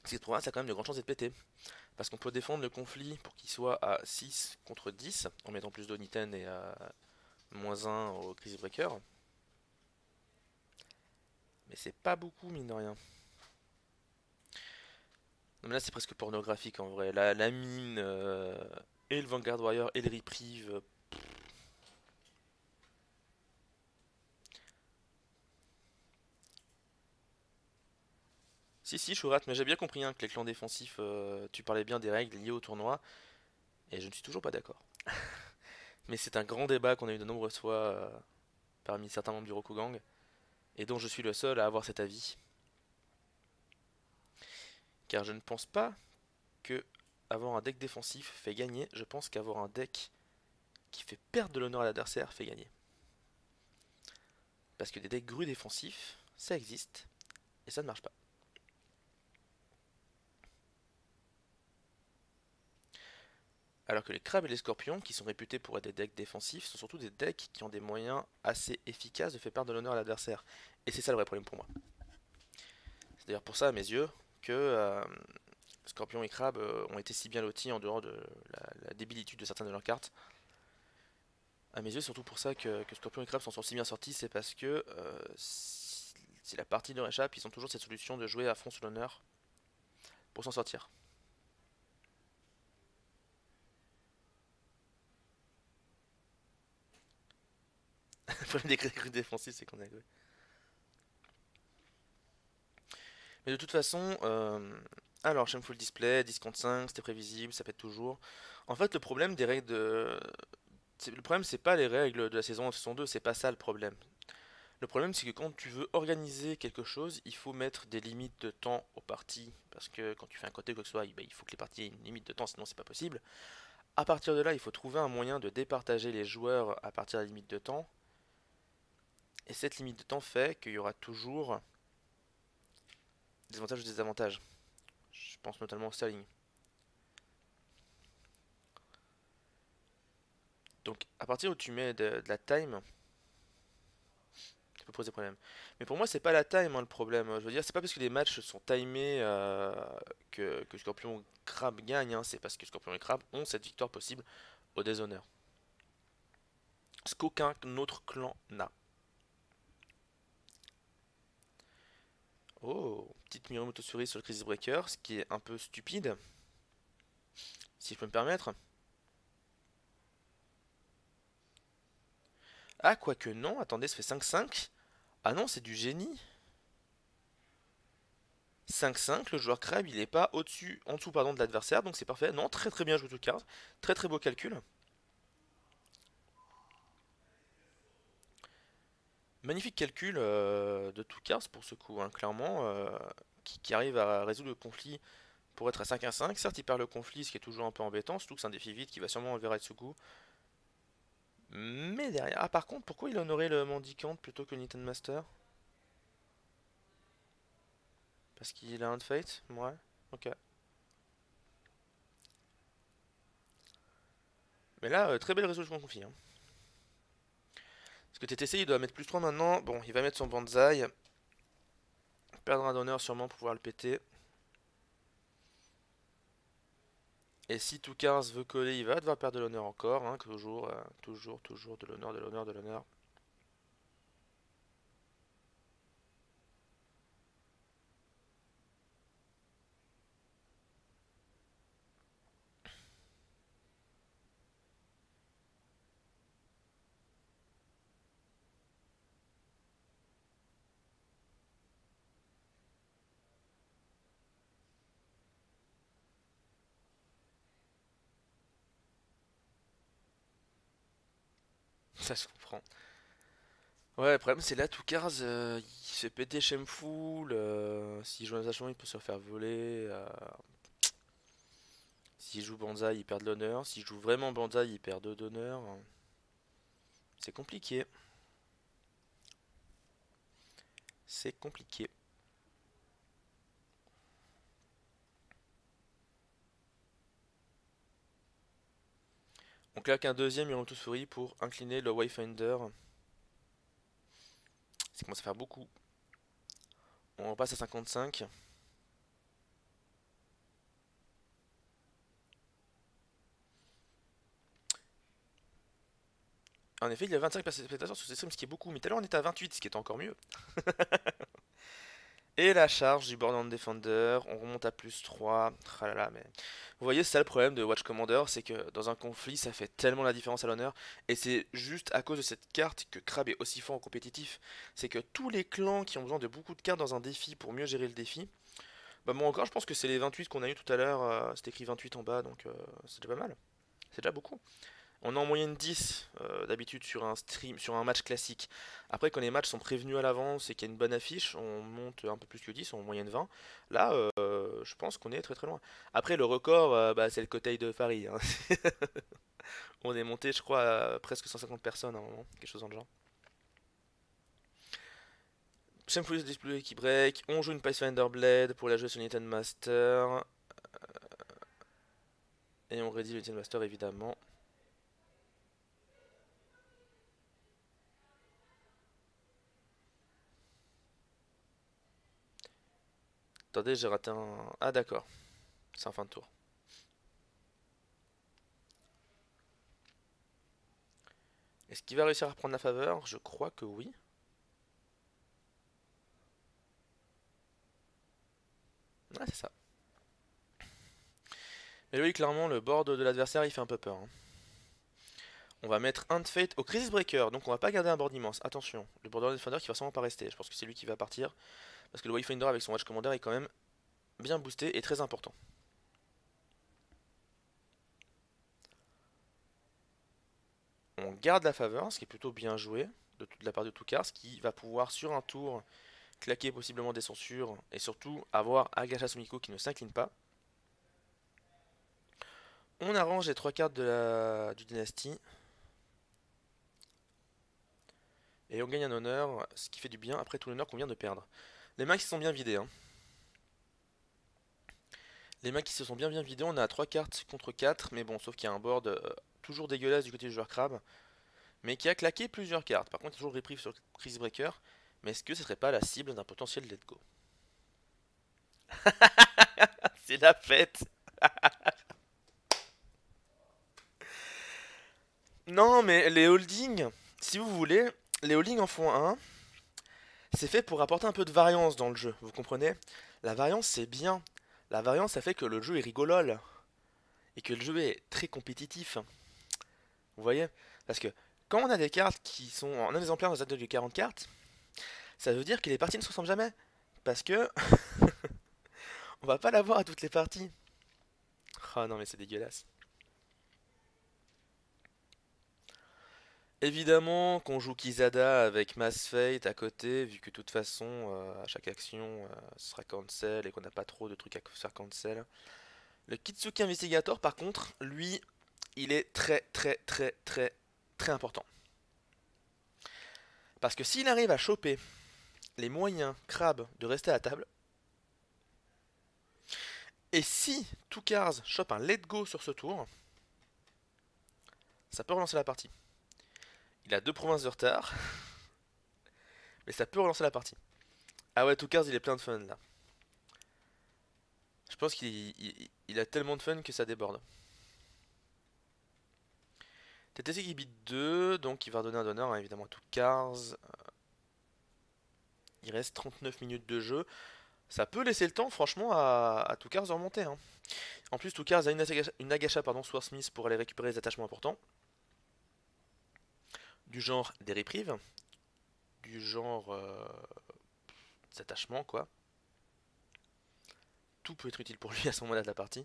c'est que cette province a quand même de grandes chances d'être pété. Parce qu'on peut défendre le conflit pour qu'il soit à 6 contre 10, en mettant plus d'eau, Niten et moins 1 au Crise Breaker. Mais c'est pas beaucoup, mine de rien. Non, mais là, c'est presque pornographique en vrai. La mine, et le Vanguard Warrior, et le Reprieve. Si, si, Chourat, mais j'ai bien compris hein, que les clans défensifs, tu parlais bien des règles liées au tournoi, et je ne suis toujours pas d'accord. Mais c'est un grand débat qu'on a eu de nombreuses fois parmi certains membres du Rokugang, et dont je suis le seul à avoir cet avis. Car je ne pense pas que avoir un deck défensif fait gagner, je pense qu'avoir un deck qui fait perdre de l'honneur à l'adversaire fait gagner. Parce que des decks grues défensifs, ça existe, et ça ne marche pas. Alors que les crabes et les scorpions, qui sont réputés pour être des decks défensifs, sont surtout des decks qui ont des moyens assez efficaces de faire perdre de l'honneur à l'adversaire. Et c'est ça le vrai problème pour moi. C'est d'ailleurs pour ça, à mes yeux, que scorpions et crabes ont été si bien lotis en dehors de la débilitude de certaines de leurs cartes. À mes yeux, surtout pour ça que Scorpion et Crab s'en sont si bien sortis, c'est parce que si la partie leur échappe, ils ont toujours cette solution de jouer à fond sur l'honneur pour s'en sortir. Le problème des crues défensifs, c'est qu'on a joué. Mais de toute façon, alors Shameful Display, 10 contre 5, c'était prévisible, ça pète toujours. En fait, le problème des règles de. Le problème, c'est pas les règles de la saison 1 et saison 2, c'est pas ça le problème. Le problème, c'est que quand tu veux organiser quelque chose, il faut mettre des limites de temps aux parties. Parce que quand tu fais un côté quoi que ce soit, il faut que les parties aient une limite de temps, sinon c'est pas possible. À partir de là, il faut trouver un moyen de départager les joueurs à partir de la limite de temps. Et cette limite de temps fait qu'il y aura toujours des avantages ou des désavantages. Je pense notamment au Sterling. Donc à partir où tu mets de la time, ça peut poser problème. Mais pour moi, c'est pas la time hein, le problème. Je veux dire, c'est pas parce que les matchs sont timés que Scorpion ou Crab gagne. Hein. C'est parce que Scorpion et Crab ont cette victoire possible au déshonneur. Ce qu'aucun autre clan n'a. Oh, petite Miromoto Cerise sur le Crisis Breaker, ce qui est un peu stupide, si je peux me permettre. Ah, quoique non, attendez, ça fait 5-5. Ah non, c'est du génie. 5-5, le joueur crab, il est pas au-dessus, en dessous pardon, de l'adversaire, donc c'est parfait. Non, très très bien joué toute carte. Très très beau calcul. Magnifique calcul de tout carte pour ce coup, hein, clairement, qui arrive à résoudre le conflit pour être à 5-5. Certes, il perd le conflit, ce qui est toujours un peu embêtant, surtout que c'est un défi vide qui va sûrement enlever Retsugu. Mais derrière. Ah, par contre, pourquoi il honorait le Mendicant plutôt que le Nintendo Master? Parce qu'il a un de Fate? Ouais, ok. Mais là, très belle résolution de conflit. Hein. Parce que TTC, il doit mettre plus 3 maintenant. Bon, il va mettre son Banzai. Perdre un d'honneur sûrement pour pouvoir le péter. Et si Toukars veut coller, il va devoir perdre de l'honneur encore. Hein, toujours, toujours de l'honneur, de l'honneur, de l'honneur. Ça se comprend. Ouais, le problème c'est là, Toukars, il se fait péter Shameful. S'il joue un sachant, il peut se faire voler. S'il joue Banzai, il perd de l'honneur. S'il joue vraiment Banzai, il perd 2 d'honneur. C'est compliqué. C'est compliqué. On claque un deuxième Miromoto Fury pour incliner le Wayfinder. Ça commence à faire beaucoup. On repasse à 55. En effet, il y a 25 spectateurs sur ce stream, ce qui est beaucoup. Mais tout à l'heure, on était à 28, ce qui est encore mieux. Et la charge du Borderland Defender, on remonte à plus 3. Ah là là, mais... Vous voyez, c'est ça le problème de Watch Commander, c'est que dans un conflit, ça fait tellement la différence à l'honneur. Et c'est juste à cause de cette carte que Crab est aussi fort en compétitif. C'est que tous les clans qui ont besoin de beaucoup de cartes dans un défi pour mieux gérer le défi, bah moi encore, je pense que c'est les 28 qu'on a eu tout à l'heure. C'est écrit 28 en bas, donc c'est déjà pas mal. C'est déjà beaucoup. On est en moyenne 10 d'habitude sur un stream, sur un match classique. Après, quand les matchs sont prévenus à l'avance et qu'il y a une bonne affiche, on monte un peu plus que 10, en moyenne 20. Là, je pense qu'on est très très loin. Après, le record, bah, c'est le Kotei de Paris. Hein. On est monté, je crois, à presque 150 personnes à un moment, quelque chose dans le genre. Shameful Display qui break. On joue une Pathfinder Blade pour la jouer sur Nintendo Master. Et on ready le Duel Master évidemment. Attendez, j'ai raté un... Ah d'accord, c'est en fin de tour. Est-ce qu'il va réussir à prendre la faveur? Je crois que oui. Ah c'est ça. Mais oui, clairement, le board de l'adversaire, il fait un peu peur, hein. On va mettre Hand Fate au Crisis Breaker, donc on va pas garder un board immense. Attention, le Borderline Defender qui va sûrement pas rester. Je pense que c'est lui qui va partir. Parce que le Wayfinder avec son Watch Commander est quand même bien boosté et très important. On garde la faveur, ce qui est plutôt bien joué de toute la part de Toukars, qui va pouvoir sur un tour claquer possiblement des censures et surtout avoir Agacha Sumiko qui ne s'incline pas. On arrange les 3 cartes du Dynasty. Et on gagne un honneur, ce qui fait du bien après tout l'honneur qu'on vient de perdre. Les mains qui se sont bien vidées, hein. Les mains qui se sont bien vidées, on a 3 cartes contre 4, mais bon, sauf qu'il y a un board toujours dégueulasse du côté du joueur crabe, mais qui a claqué plusieurs cartes. Par contre, il y a toujours reprieve sur Crisis Breaker, mais est-ce que ce serait pas la cible d'un potentiel let go? C'est la fête. Non, mais les holdings, si vous voulez, les holdings en font un. C'est fait pour apporter un peu de variance dans le jeu, vous comprenez? La variance, c'est bien. La variance, ça fait que le jeu est rigolole. Et que le jeu est très compétitif. Vous voyez? Parce que quand on a des cartes qui sont en un exemplaire dans un deck de 40 cartes, ça veut dire que les parties ne se ressemblent jamais. Parce que on va pas l'avoir à toutes les parties. Oh non mais c'est dégueulasse. Évidemment qu'on joue Kizada avec Mass Fate à côté, vu que de toute façon à chaque action ce sera cancel et qu'on n'a pas trop de trucs à faire cancel. Le Kitsuki Investigator par contre, lui, il est très important. Parce que s'il arrive à choper les moyens crabes de rester à la table, et si Toukars chope un let go sur ce tour, ça peut relancer la partie. Il a 2 provinces de retard, mais ça peut relancer la partie. Ah ouais, Toukars il est plein de fun là. Je pense qu'il a tellement de fun que ça déborde. TTC qui beat 2, donc il va redonner un donneur hein, évidemment à Toukars. Il reste 39 minutes de jeu. Ça peut laisser le temps franchement à Toukars de remonter, hein. En plus Toukars a une Agacha Swarsmith pour aller récupérer les attachements importants. Du genre des reprives. Du genre des attachements quoi. Tout peut être utile pour lui à ce moment-là de la partie.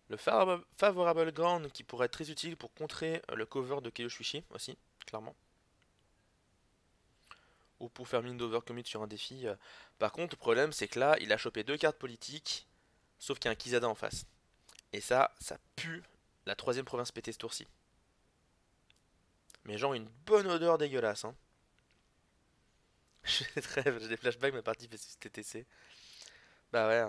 Le Favorable Ground qui pourrait être très utile pour contrer le cover de Keyoshishi aussi, clairement. Ou pour faire mine d'overcommit sur un défi. Par contre, le problème c'est que là, il a chopé 2 cartes politiques, sauf qu'il y a un Kizada en face. Et ça pue la 3ème province pétée ce tour-ci. Mais genre une bonne odeur dégueulasse, hein. J'ai des flashbacks, ma partie versus TTC. Bah ouais.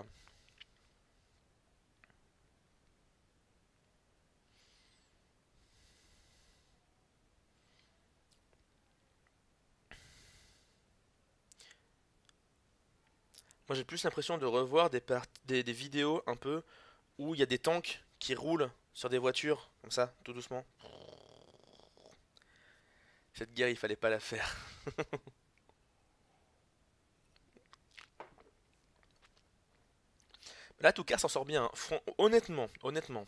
Moi j'ai plus l'impression de revoir des vidéos un peu où il y a des tanks qui roulent sur des voitures, comme ça, tout doucement. Cette guerre, il fallait pas la faire. Là, Toukar s'en sort bien, hein. Honnêtement,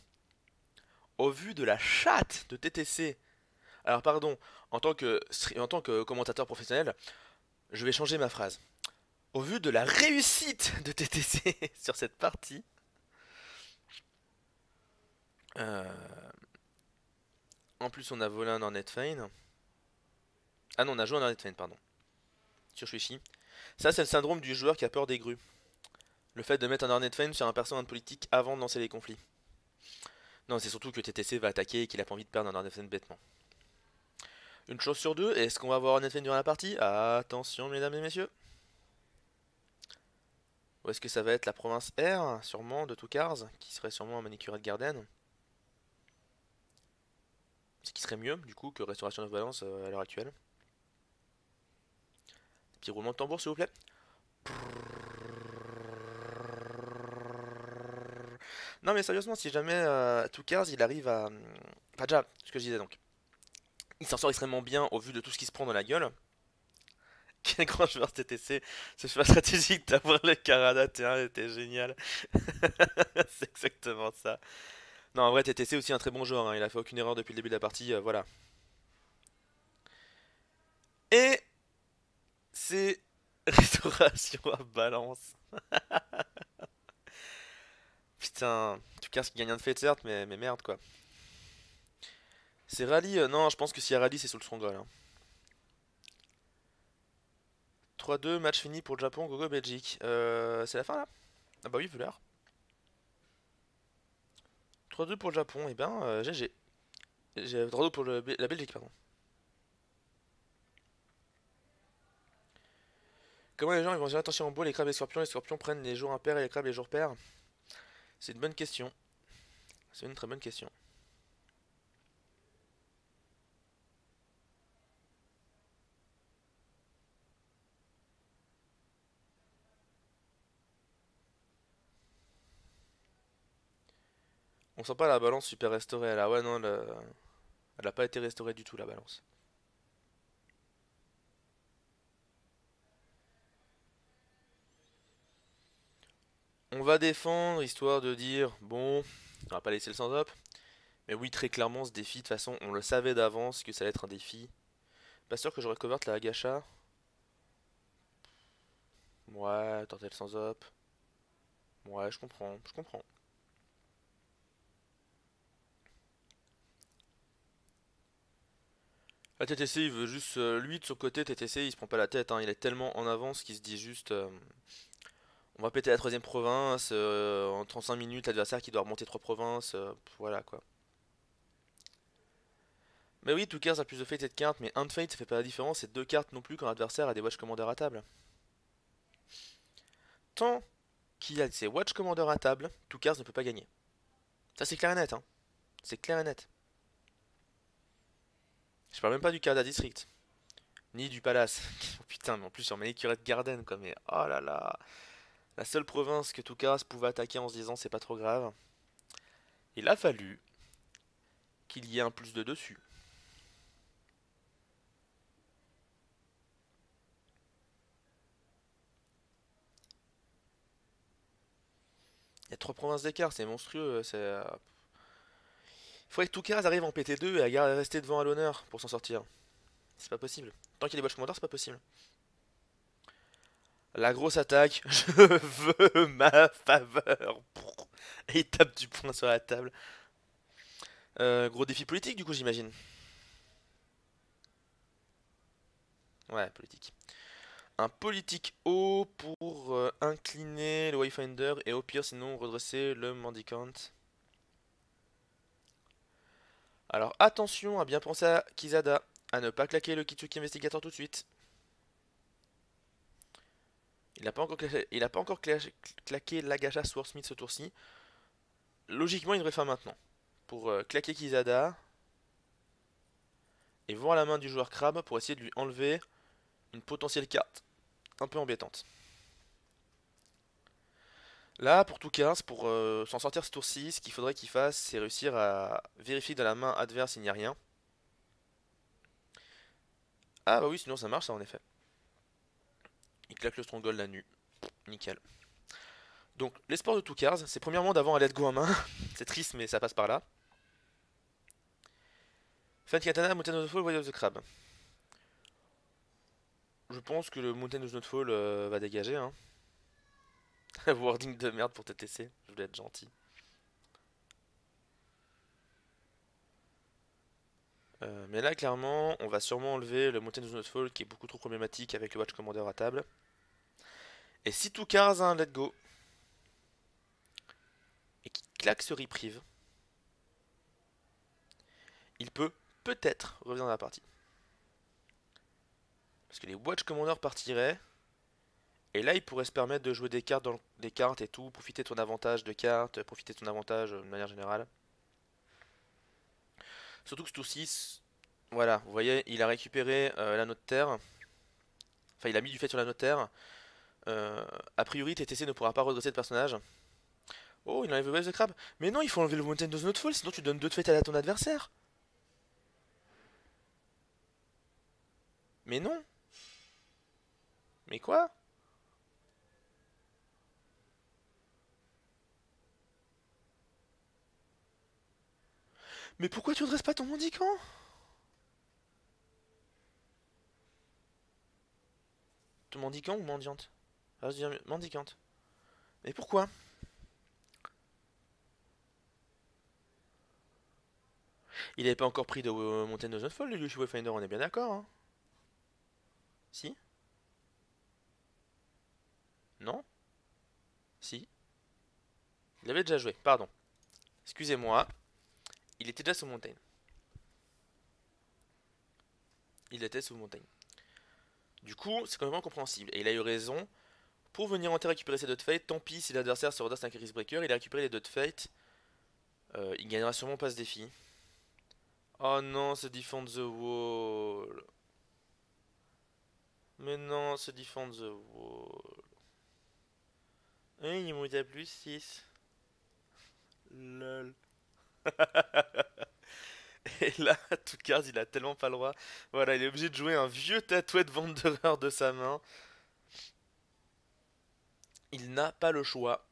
au vu de la chatte de TTC, alors pardon, en tant que commentateur professionnel, je vais changer ma phrase. Au vu de la réussite de TTC sur cette partie, euh, en plus on a volé un Hornet Fane. Ah non, on a joué un Hornet Fane, pardon. Sur Shuichi. Ça, c'est le syndrome du joueur qui a peur des grues. Le fait de mettre un Hornet Fane sur un personnage politique avant de lancer les conflits. Non, c'est surtout que TTC va attaquer et qu'il a pas envie de perdre un Hornet Fane bêtement. Une chose sur deux, est-ce qu'on va avoir Hornet Fane durant la partie? Attention, mesdames et messieurs. Ou est-ce que ça va être la province R, sûrement, de Toukars, qui serait sûrement un Manicurate Garden? Ce qui serait mieux, du coup, que Restauration of Balance à l'heure actuelle. Petit roulement de tambour, s'il vous plaît. Non, mais sérieusement, si jamais Toukars, il arrive à... Enfin, déjà, ce que je disais donc. Il s'en sort extrêmement bien au vu de tout ce qui se prend dans la gueule. Quel grand joueur TTC. Ce choix stratégique d'avoir le Karada T1 était génial. C'est exactement ça. Non, en vrai, TTC aussi un très bon joueur, hein. Il a fait aucune erreur depuis le début de la partie, voilà. Et c'est restauration à balance. Putain, tout cas, qui gagne un de fait, certes, mais merde quoi. C'est rallye, non, je pense que s'il y a rallye, c'est sous le Stronghold, hein. 3-2, match fini pour le Japon, gogo Belgique. C'est la fin là? Ah bah oui, vu l'heure. 3-2 pour le Japon, et ben GG. 3-2 pour la Belgique, pardon. Comment les gens ils vont dire attention en bois, les scorpions prennent les jours impairs et les crabes les jours pairs? C'est une bonne question. C'est une très bonne question. On sent pas la balance super restaurée là. Ouais, non, elle a pas été restaurée du tout la balance. On va défendre histoire de dire bon, on va pas laisser le sans up. Mais oui, très clairement, ce défi, de toute façon, on le savait d'avance que ça allait être un défi. Pas sûr que j'aurais couvert la Agacha. Ouais, tenter le sans up. Ouais, je comprends, je comprends. La TTC, il veut juste. Lui, de son côté, TTC, il se prend pas la tête, hein. Il est tellement en avance qu'il se dit juste. On va péter la troisième province. En 35 minutes, l'adversaire qui doit remonter trois provinces. Voilà quoi. Mais oui, tout cas, a plus de fate et de cartes, mais un de fate, ça fait pas la différence. Et deux cartes non plus quand l'adversaire a des watch commanders à table. Tant qu'il y a ses watch commanders à table, tout ne peut pas gagner. Ça, c'est clair et net, hein. C'est clair et net. Je parle même pas du Canada District, ni du Palace. Oh, putain, mais en plus sur Manicurate Garden, quoi. Mais oh là là. La seule province que Toukas pouvait attaquer en se disant c'est pas trop grave. Il a fallu qu'il y ait un plus de dessus. Il y a trois provinces d'écart, c'est monstrueux. Il faudrait que Toukas arrive en PT2 et à rester devant à l'honneur pour s'en sortir. C'est pas possible. Tant qu'il y a des watch commanders, c'est pas possible. La grosse attaque, je veux ma faveur. Et il tape du poing sur la table. Gros défi politique du coup j'imagine. Ouais, politique. Un politique haut pour incliner le Wayfinder et au pire sinon redresser le Mendicant. Alors attention à bien penser à Kizada, à ne pas claquer le Kitsuki Investigator tout de suite. Il n'a pas encore claqué l'Agacha Swordsmith ce tour-ci. Logiquement il devrait faire maintenant. Pour claquer Kizada et voir la main du joueur crabe pour essayer de lui enlever une potentielle carte un peu embêtante. Là, pour tout 15, pour s'en sortir ce tour-ci, ce qu'il faudrait qu'il fasse, c'est réussir à vérifier dans la main adverse il n'y a rien. Ah bah oui, sinon ça marche ça en effet. Il claque le Stronghold la nu. Nickel. Donc, l'espoir de Toukars, c'est premièrement d'avoir un let's go en main. C'est triste, mais ça passe par là. Fan Katana, Mountain of the Fall, Way of the Crab. Je pense que le Mountain of the Fall va dégager, hein. Wording de merde pour TTC, je voulais être gentil. Mais là, clairement, on va sûrement enlever le Mountain of the Fall qui est beaucoup trop problématique avec le Watch Commander à table. Et si Toukars a un let's go, et qu'il claque ce reprieve, il peut peut-être revenir dans la partie. Parce que les Watch Commanders partiraient, Et là, il pourrait se permettre de jouer des cartes et tout, profiter de ton avantage de cartes, profiter de ton avantage de manière générale. Surtout que ce tour-ci, voilà, vous voyez, il a récupéré la note terre. Enfin, il a mis du fait sur la note terre. Euh, a priori, TTC ne pourra pas redresser de personnage. Oh, il enlève le Wave the Crab. Mais non, il faut enlever le Mountain of Notfall, sinon tu donnes 2 de fête à ton adversaire. Mais non. Mais quoi? Mais pourquoi tu redresses pas ton mendicant? Ton mendicant ou mendiante? Ah, je dis mendicante. Mais pourquoi? Il avait pas encore pris de Mountain of Notfall, le Yoshi Wayfinder, on est bien d'accord, hein? Si? Non? Si? Il avait déjà joué, pardon. Excusez-moi. Il était déjà sous Mountain. Il était sous Mountain. Du coup, c'est complètement compréhensible. Et il a eu raison. Pour venir en terre récupérer ses Dot Fate, tant pis si l'adversaire se redresse un Charis Breaker, il a récupéré les Dot Fate. Il gagnera sûrement pas ce défi. Oh non, c'est Defend the Wall. Mais non, c'est Defend the Wall. Il monte à plus 6. Lol. Et là, Toukars, il a tellement pas le droit. Voilà, il est obligé de jouer un vieux Tatouette Wanderer de sa main. Il n'a pas le choix.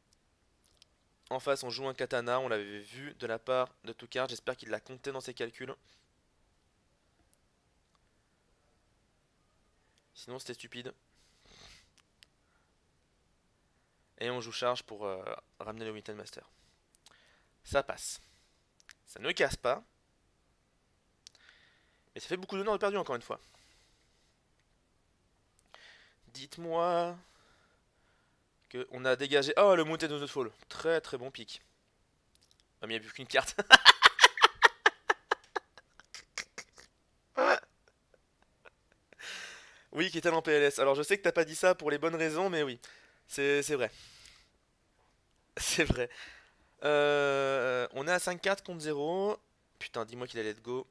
En face, on joue un katana, on l'avait vu de la part de Toukars. J'espère qu'il l'a compté dans ses calculs. Sinon, c'était stupide. Et on joue charge pour ramener le Winton Master. Ça passe. Ça ne casse pas. Mais ça fait beaucoup d'honneur de perdu encore une fois. Dites-moi que on a dégagé. Oh, le Mountain of the Fall. Très très bon pic. Ah, mais il n'y a plus qu'une carte. Oui, qui est en PLS. Alors je sais que t'as pas dit ça pour les bonnes raisons, mais oui. C'est vrai. C'est vrai. On est à 5 cartes contre 0. Putain, dis-moi qu'il a let go.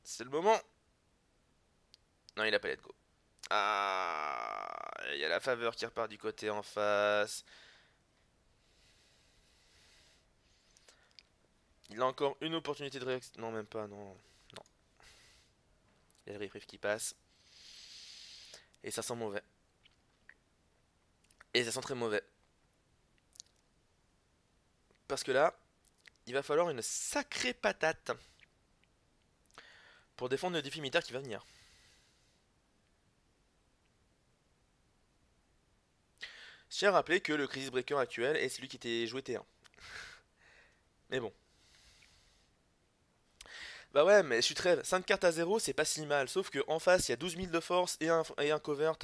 C'est le moment. Non, il a pas let go. Ah, il y a la faveur qui repart du côté en face. Il a encore une opportunité de réaction. Non, même pas, non. Non. Il y a le reprieve qui passe. Et ça sent mauvais. Et ça sent très mauvais. Parce que là, il va falloir une sacrée patate pour défendre le défi militaire qui va venir. Je tiens à rappeler que le Crisis Breaker actuel est celui qui était joué T1. Mais bon. Bah ouais, mais je suis très. 5 cartes à 0, c'est pas si mal. Sauf qu'en face, il y a 12 000 de force et un covert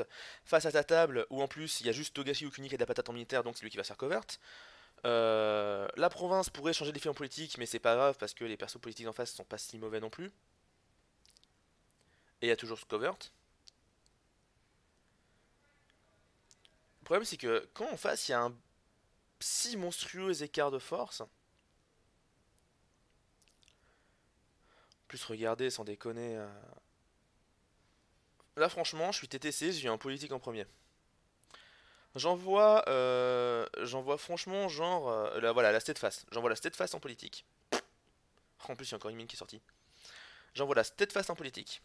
face à ta table, où en plus, il y a juste Togashi Okuni qui a de la patate en militaire, donc c'est lui qui va se faire covert. La province pourrait changer d'effet en politique, mais c'est pas grave parce que les persos politiques en face sont pas si mauvais non plus. Et il y a toujours ce covert. Le problème, c'est que quand en face, il y a un si monstrueux écart de force. Plus regarder, sans déconner. Là, franchement, je suis TTC, j'ai eu un politique en premier. J'envoie franchement, genre. Là, voilà, la steadfast. J'envoie la steadfast en politique. En plus, il y a encore une mine qui est sortie. J'envoie la steadfast en politique.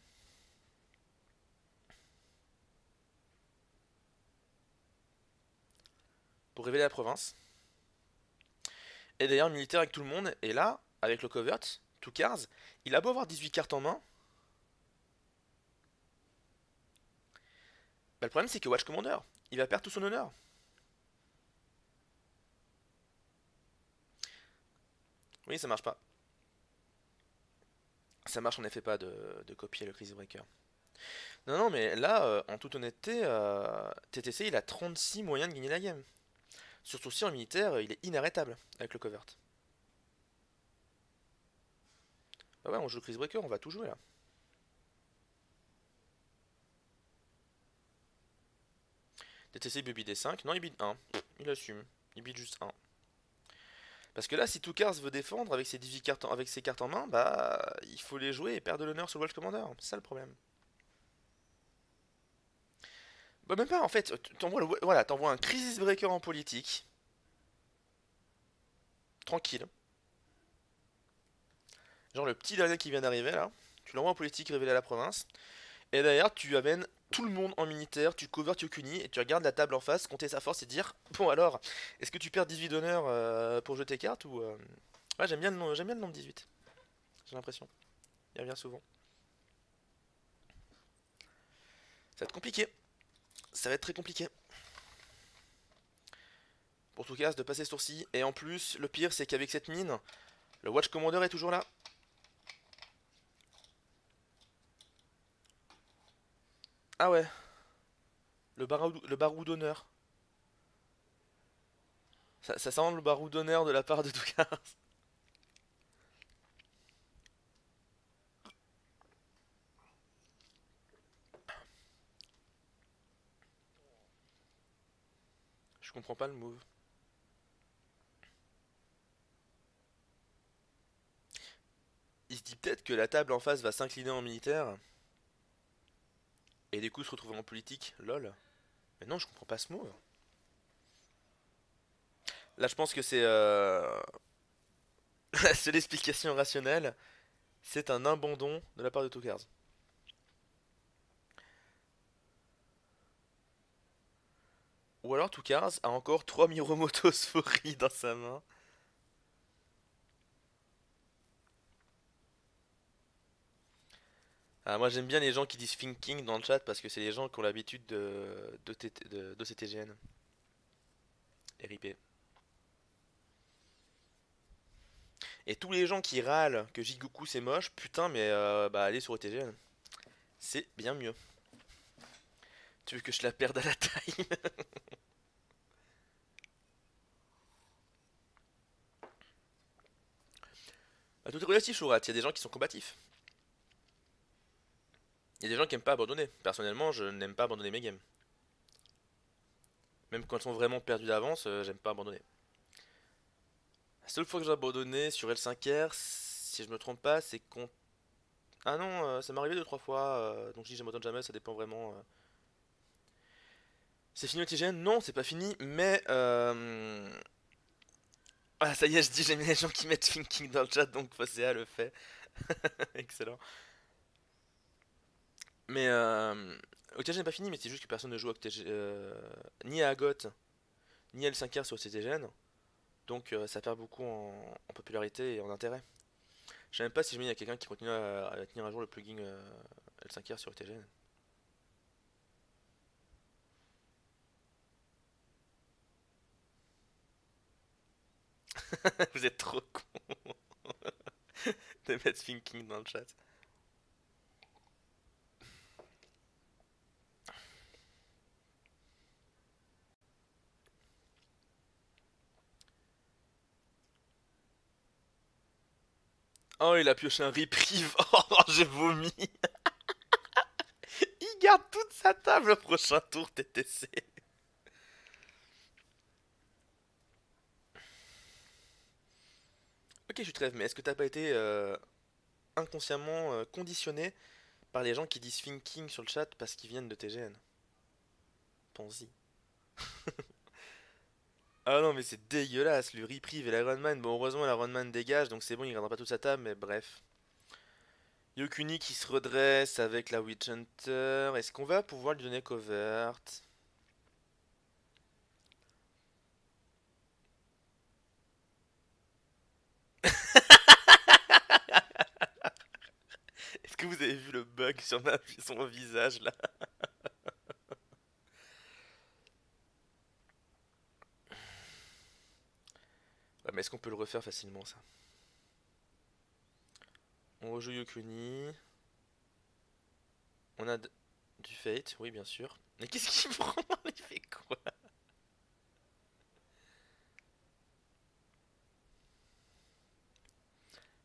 Pour révéler la province. Et d'ailleurs, militaire avec tout le monde. Et là, avec le covert, tout cars, il a beau avoir 18 cartes en main. Bah, le problème, c'est que Watch Commander, il va perdre tout son honneur. Oui, ça marche pas. Ça marche en effet pas de copier le Crisis Breaker. Non, non, mais là, en toute honnêteté, TTC, il a 36 moyens de gagner la game. Surtout si en militaire, il est inarrêtable avec le covert. Bah ouais, on joue le Crisis Breaker, on va tout jouer là. TTC il bid 5. Non, il bid 1. Il assume. Il bid juste 1. Parce que là, si Toukars veut défendre avec ses 18 cartes avec ses cartes en main, bah il faut les jouer et perdre de l'honneur sur le Watch Commander. C'est ça le problème. Bah même pas en fait, voilà, t'envoies un Crisis Breaker en politique. Tranquille. Genre le petit dernier qui vient d'arriver là. Tu l'envoies en politique révélé à la province. Et derrière, tu amènes tout le monde en militaire, tu covers Yokuni et tu regardes la table en face, compter sa force et dire bon alors, est-ce que tu perds 18 d'honneur pour jouer tes cartes ou. Ouais, j'aime bien le nombre 18. J'ai l'impression. Il revient souvent. Ça va être compliqué. Ça va être très compliqué. Pour tout cas, de passer ce tour-ci. Et en plus, le pire, c'est qu'avec cette mine, le Watch Commander est toujours là. Ah ouais. Le barou d'honneur. Ça sent le barou d'honneur de la part de Toukars. Je comprends pas le move. Il se dit peut-être que la table en face va s'incliner en militaire. Et du coup se retrouver en politique. Lol. Mais non, je comprends pas ce move. Là, je pense que c'est la seule explication rationnelle. C'est un abandon de la part de Toukars. Ou alors Toukars a encore 3 Miromoto Sfori dans sa main. Ah, moi j'aime bien les gens qui disent thinking dans le chat parce que c'est les gens qui ont l'habitude de CTGN. RIP. Et tous les gens qui râlent que Jigoku c'est moche, putain mais bah allez sur ETGN. C'est bien mieux. Tu veux que je la perde à la taille? Bah, tout est relatif, Chourat. Il y a des gens qui sont combatifs. Il y a des gens qui aiment pas abandonner. Personnellement, je n'aime pas abandonner mes games. Même quand ils sont vraiment perdus d'avance, j'aime pas abandonner. La seule fois que j'ai abandonné sur L5R, si je me trompe pas, c'est contre. Ah non, ça m'est arrivé 2 3 fois. Donc je dis j'abandonne jamais, ça dépend vraiment. C'est fini l'OTGN? Non, c'est pas fini, mais ah ça y est, je dis j'aime les gens qui mettent thinking dans le chat, donc Fosséa le fait. Excellent. Mais OTGN n'est pas fini, mais c'est juste que personne ne joue à ni à Agot, ni à L5R sur CTGN. Donc ça perd beaucoup en popularité et en intérêt. Je sais même pas si jamais il y a quelqu'un qui continue à tenir à jour le plugin L5R sur OTGN. Vous êtes trop con de mettre thinking dans le chat. Oh, il a pioché un reprieve. Oh, j'ai vomi. Il garde toute sa table au prochain tour TTC. Ok, je trêve, mais est-ce que t'as pas été inconsciemment conditionné par les gens qui disent thinking sur le chat parce qu'ils viennent de TGN? Pense-y. Ah non, mais c'est dégueulasse, le reprieve et l'Ironman. Bon, heureusement, l'Ironman dégage, donc c'est bon, il gardera pas toute sa table, mais bref. Yokuni qui se redresse avec la Witch Hunter. Est-ce qu'on va pouvoir lui donner covert? Est-ce que vous avez vu le bug sur son visage là? Ouais, mais est-ce qu'on peut le refaire facilement ça? On rejoue Yokuni. On a du Fate, oui bien sûr. Mais qu'est-ce qu'il prend? Il fait quoi?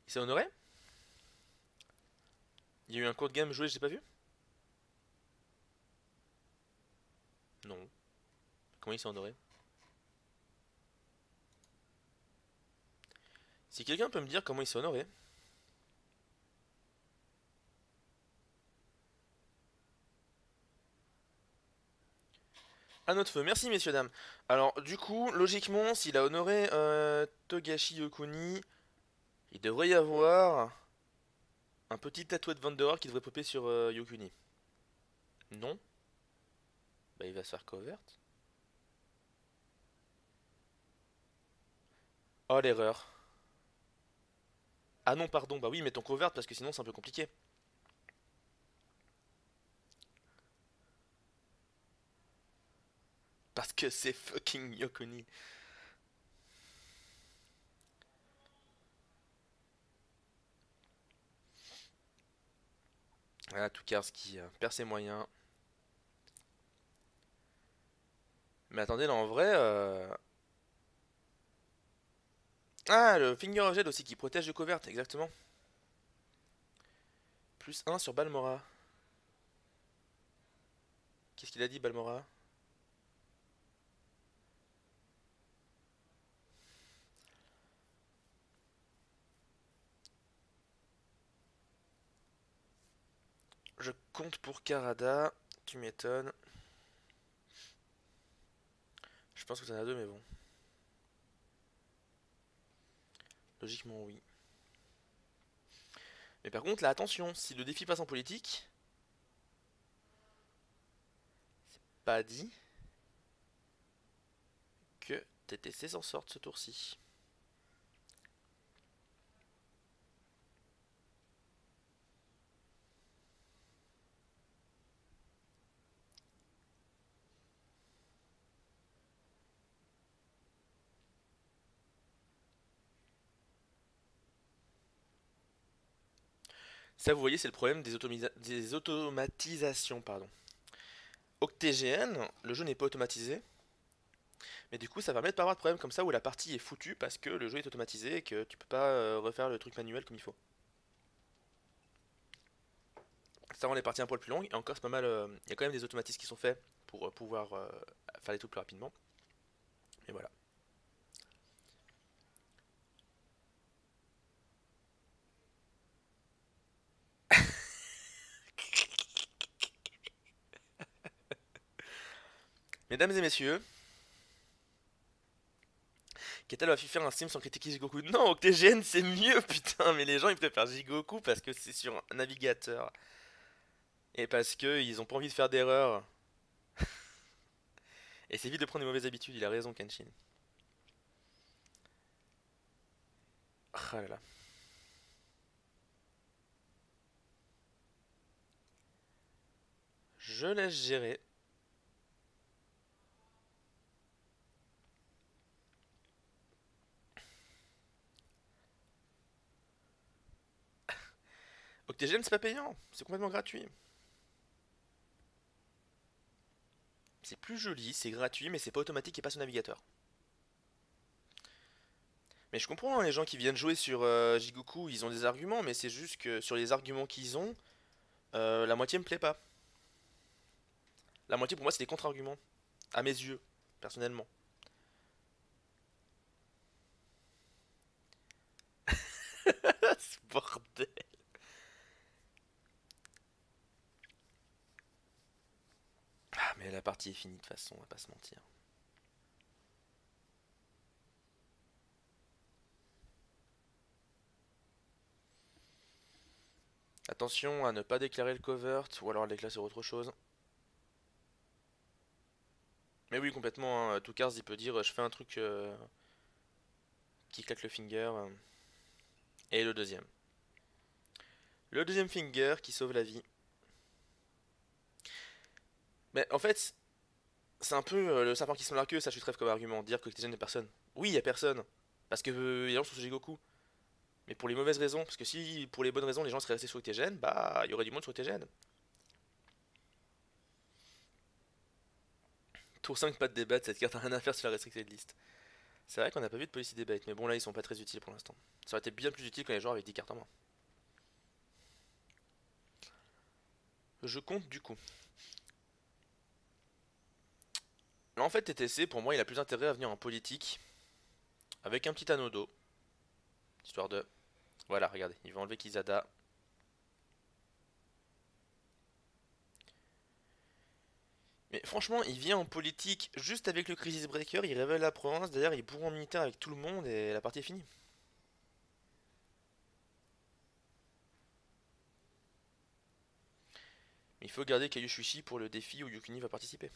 Il s'est honoré? Il y a eu un court game joué, j'ai pas vu? Non. Comment il s'est honoré? Si quelqu'un peut me dire comment il s'est honoré. À notre feu, merci messieurs dames. Alors du coup, logiquement, s'il a honoré Togashi Yokuni, il devrait y avoir un petit tatouage de Wanderer qui devrait popper sur Yokuni. Non? Bah il va se faire covert. Oh l'erreur. Ah non pardon, bah oui mais ton covert parce que sinon c'est un peu compliqué. Parce que c'est fucking Yokuni. Voilà, Toukars qui perd ses moyens. Mais attendez, là en vrai... Ah, le Finger of Jade aussi qui protège le covert, exactement. Plus un sur Balmora. Qu'est-ce qu'il a dit Balmora? Je compte pour Karada. Tu m'étonnes. Je pense que t'en as deux mais bon. Logiquement oui. Mais par contre là attention, si le défi passe en politique, pas dit que TTC s'en sorte ce tour-ci. Ça, vous voyez, c'est le problème des automatisations. Pardon. OctGN, le jeu n'est pas automatisé, mais du coup, ça permet de pas avoir de problème comme ça où la partie est foutue parce que le jeu est automatisé et que tu peux pas refaire le truc manuel comme il faut. Ça rend les parties un poil plus longues et encore, c'est pas mal. Il y a quand même des automatismes qui sont faits pour pouvoir faire les trucs plus rapidement. Et voilà. Mesdames et messieurs, Ketal va faire un stream sans critiquer Jigoku. Non, OctGN c'est mieux, putain, mais les gens ils préfèrent Jigoku parce que c'est sur un navigateur. Et parce que ils ont pas envie de faire d'erreurs. Et c'est vite de prendre des mauvaises habitudes, il a raison Kenshin. Ah là là. Je laisse gérer. OctGN c'est pas payant, c'est complètement gratuit. C'est plus joli, c'est gratuit, mais c'est pas automatique et pas sur navigateur. Mais je comprends hein, les gens qui viennent jouer sur Jigoku, ils ont des arguments, mais c'est juste que sur les arguments qu'ils ont, la moitié me plaît pas. La moitié pour moi c'est des contre-arguments, à mes yeux, personnellement. Ce bordel. Ah mais la partie est finie de toute façon, on va pas se mentir. Attention à ne pas déclarer le covert, ou alors le déclarer sur autre chose. Mais oui, complètement, hein, Toukars il peut dire je fais un truc qui claque le finger. Et le deuxième. Le deuxième finger qui sauve la vie. Mais en fait, c'est un peu le serpent qui se mord la queue, ça je suis trêve comme argument. Dire que t'es jeune de personne. Oui, il y a personne. Parce que les gens sont sur Jigoku. Mais pour les mauvaises raisons. Parce que si pour les bonnes raisons les gens seraient restés sur Octégène, bah il y aurait du monde sur Octégène. Tour 5, pas de débat, cette carte a rien à faire sur la restricted list. C'est vrai qu'on n'a pas vu de policy debate, mais bon là ils sont pas très utiles pour l'instant. Ça aurait été bien plus utile quand les joueurs avaient 10 cartes en main. Je compte du coup. Là en fait TTC pour moi il a plus intérêt à venir en politique avec un petit anneau d'eau. Histoire de... Voilà, regardez, il va enlever Kizada. Mais franchement, il vient en politique juste avec le Crisis Breaker, il révèle la province, d'ailleurs il bourre en militaire avec tout le monde et la partie est finie. Mais il faut garder Kaioshushi pour le défi où Yukini va participer.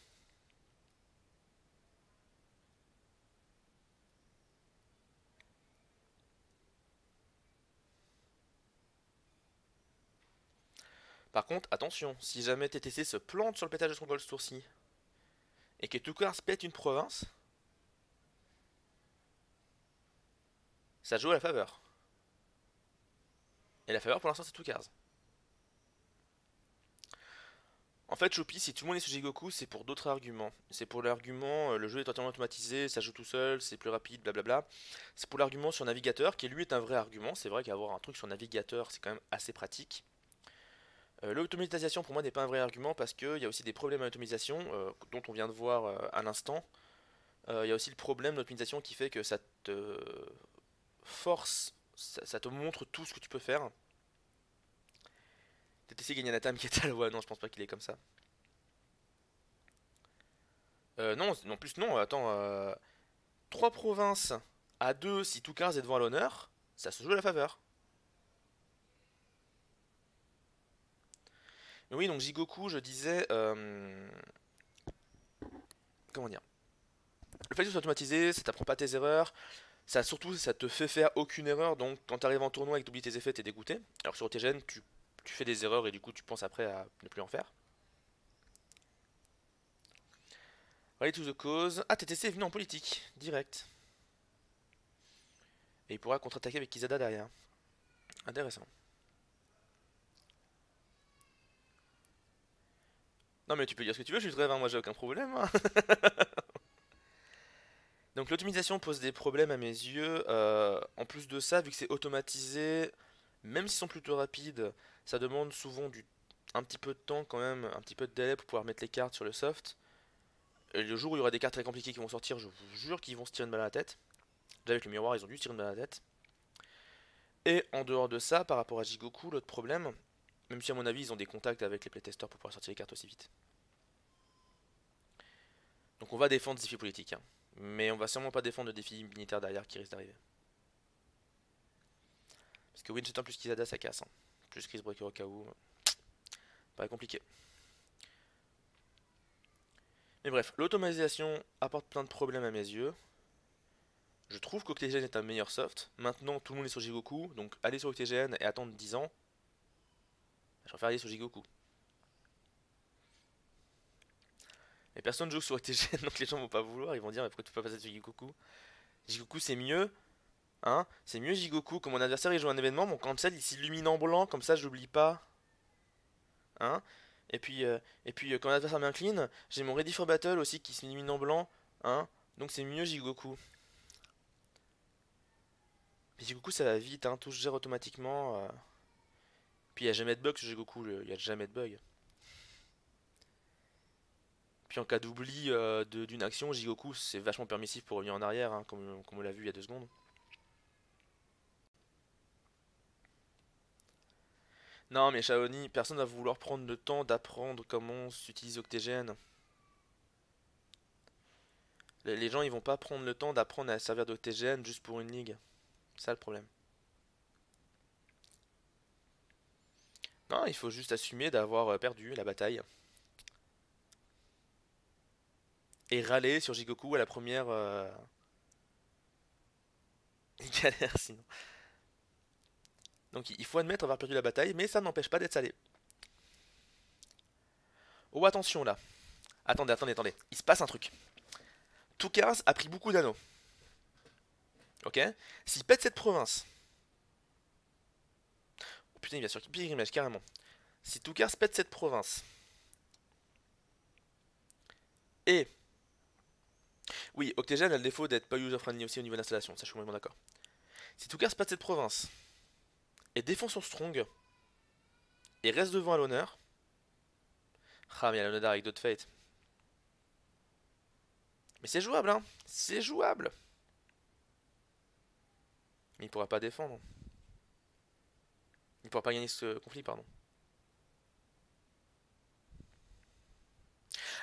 Par contre, attention, si jamais TTC se plante sur le pétage de son Gold Sourcil et que Tukars pète une province, ça joue à la faveur. Et la faveur pour l'instant c'est Tukars. En fait, Chopi, si tout le monde est sous Jigoku, c'est pour d'autres arguments. C'est pour l'argument, le jeu est entièrement automatisé, ça joue tout seul, c'est plus rapide, blablabla. C'est pour l'argument sur navigateur, qui lui est un vrai argument. C'est vrai qu'avoir un truc sur navigateur, c'est quand même assez pratique. L'automatisation pour moi n'est pas un vrai argument parce qu'il y a aussi des problèmes à l'automatisation, dont on vient de voir à l'instant. Il y a aussi le problème de l'optimisation qui fait que ça te force, ça te montre tout ce que tu peux faire. TTC gagne Natam qui est à ouais, non, je pense pas qu'il est comme ça. Non, en plus non, attends, 3 provinces à 2 si Toukars est devant l'honneur, ça se joue à la faveur. Mais oui, donc Jigoku, je disais, comment dire, le fait que ce soit automatisé, ça t'apprend pas tes erreurs, ça surtout ça te fait faire aucune erreur, donc quand t'arrives en tournoi et que t'oublies tes effets, t'es dégoûté. Alors que sur OTGN, tu fais des erreurs et du coup tu penses après à ne plus en faire. Rally to the cause. Ah, TTC est venu en politique, direct. Et il pourra contre-attaquer avec Kizada derrière. Intéressant. Non mais tu peux dire ce que tu veux, je suis très moi j'ai aucun problème, hein. Donc l'automatisation pose des problèmes à mes yeux. En plus de ça, vu que c'est automatisé, même s'ils sont plutôt rapides, ça demande souvent un petit peu de temps quand même, un petit peu de délai pour pouvoir mettre les cartes sur le soft. Et le jour où il y aura des cartes très compliquées qui vont sortir, je vous jure qu'ils vont se tirer une balle à la tête. Déjà avec le miroir, ils ont dû se tirer une balle à la tête. Et en dehors de ça, par rapport à Jigoku, l'autre problème, même si à mon avis ils ont des contacts avec les playtesters pour pouvoir sortir les cartes aussi vite. Donc on va défendre ce défi politique, hein. Mais on va sûrement pas défendre le défi militaire derrière qui risque d'arriver. Parce que Winston plus Kizada ça casse, hein. Plus Chris Breaker au cas où. Paraît compliqué. Mais bref, l'automatisation apporte plein de problèmes à mes yeux. Je trouve qu'Octégène est un meilleur soft. Maintenant, tout le monde est sur Jigoku, donc aller sur Octégène et attendre 10 ans, je préfère aller sur Jigoku. Mais personne joue sur Octégène, donc les gens vont pas vouloir, ils vont dire mais pourquoi tu peux pas passer sur Jigoku? Jigoku c'est mieux, hein? C'est mieux Jigoku, quand mon adversaire il joue un événement, mon cancel il s'illumine en blanc, comme ça je l'oublie pas. Hein? Et puis quand l'adversaire m'incline, j'ai mon Ready for Battle aussi qui s'illumine en blanc, hein? Donc c'est mieux Jigoku. Mais Jigoku ça va vite, hein, tout se gère automatiquement. Puis il n'y a jamais de bug sur Jigoku, il n'y a jamais de bug. Puis en cas d'oubli d'une action, Jigoku c'est vachement permissif pour revenir en arrière, hein, comme on l'a vu il y a 2 secondes. Non mais Shaoni, personne va vouloir prendre le temps d'apprendre comment s'utilise Octégène. Les gens ils vont pas prendre le temps d'apprendre à servir d'Octégène juste pour une ligue. C'est ça le problème. Non, il faut juste assumer d'avoir perdu la bataille. Et râler sur Jigoku à la première... Il galère sinon. Donc il faut admettre avoir perdu la bataille, mais ça n'empêche pas d'être salé. Oh attention là. Attendez, attendez, attendez. Il se passe un truc. Toukars a pris beaucoup d'anneaux. Ok. S'il pète cette province... Oh, putain, il va sur Pilgrimage, carrément. Si Toukars pète cette province... Et... Oui, Octégène a le défaut d'être pas user-friendly aussi au niveau d'installation, ça je suis complètement d'accord. Si Toukars pète cette province... Et défend son strong... Et reste devant à l'honneur... Ah mais il y a l'honneur avec d'autres fates. Mais c'est jouable, hein. C'est jouable. Mais il pourra pas défendre. Il pourra pas gagner ce conflit, pardon.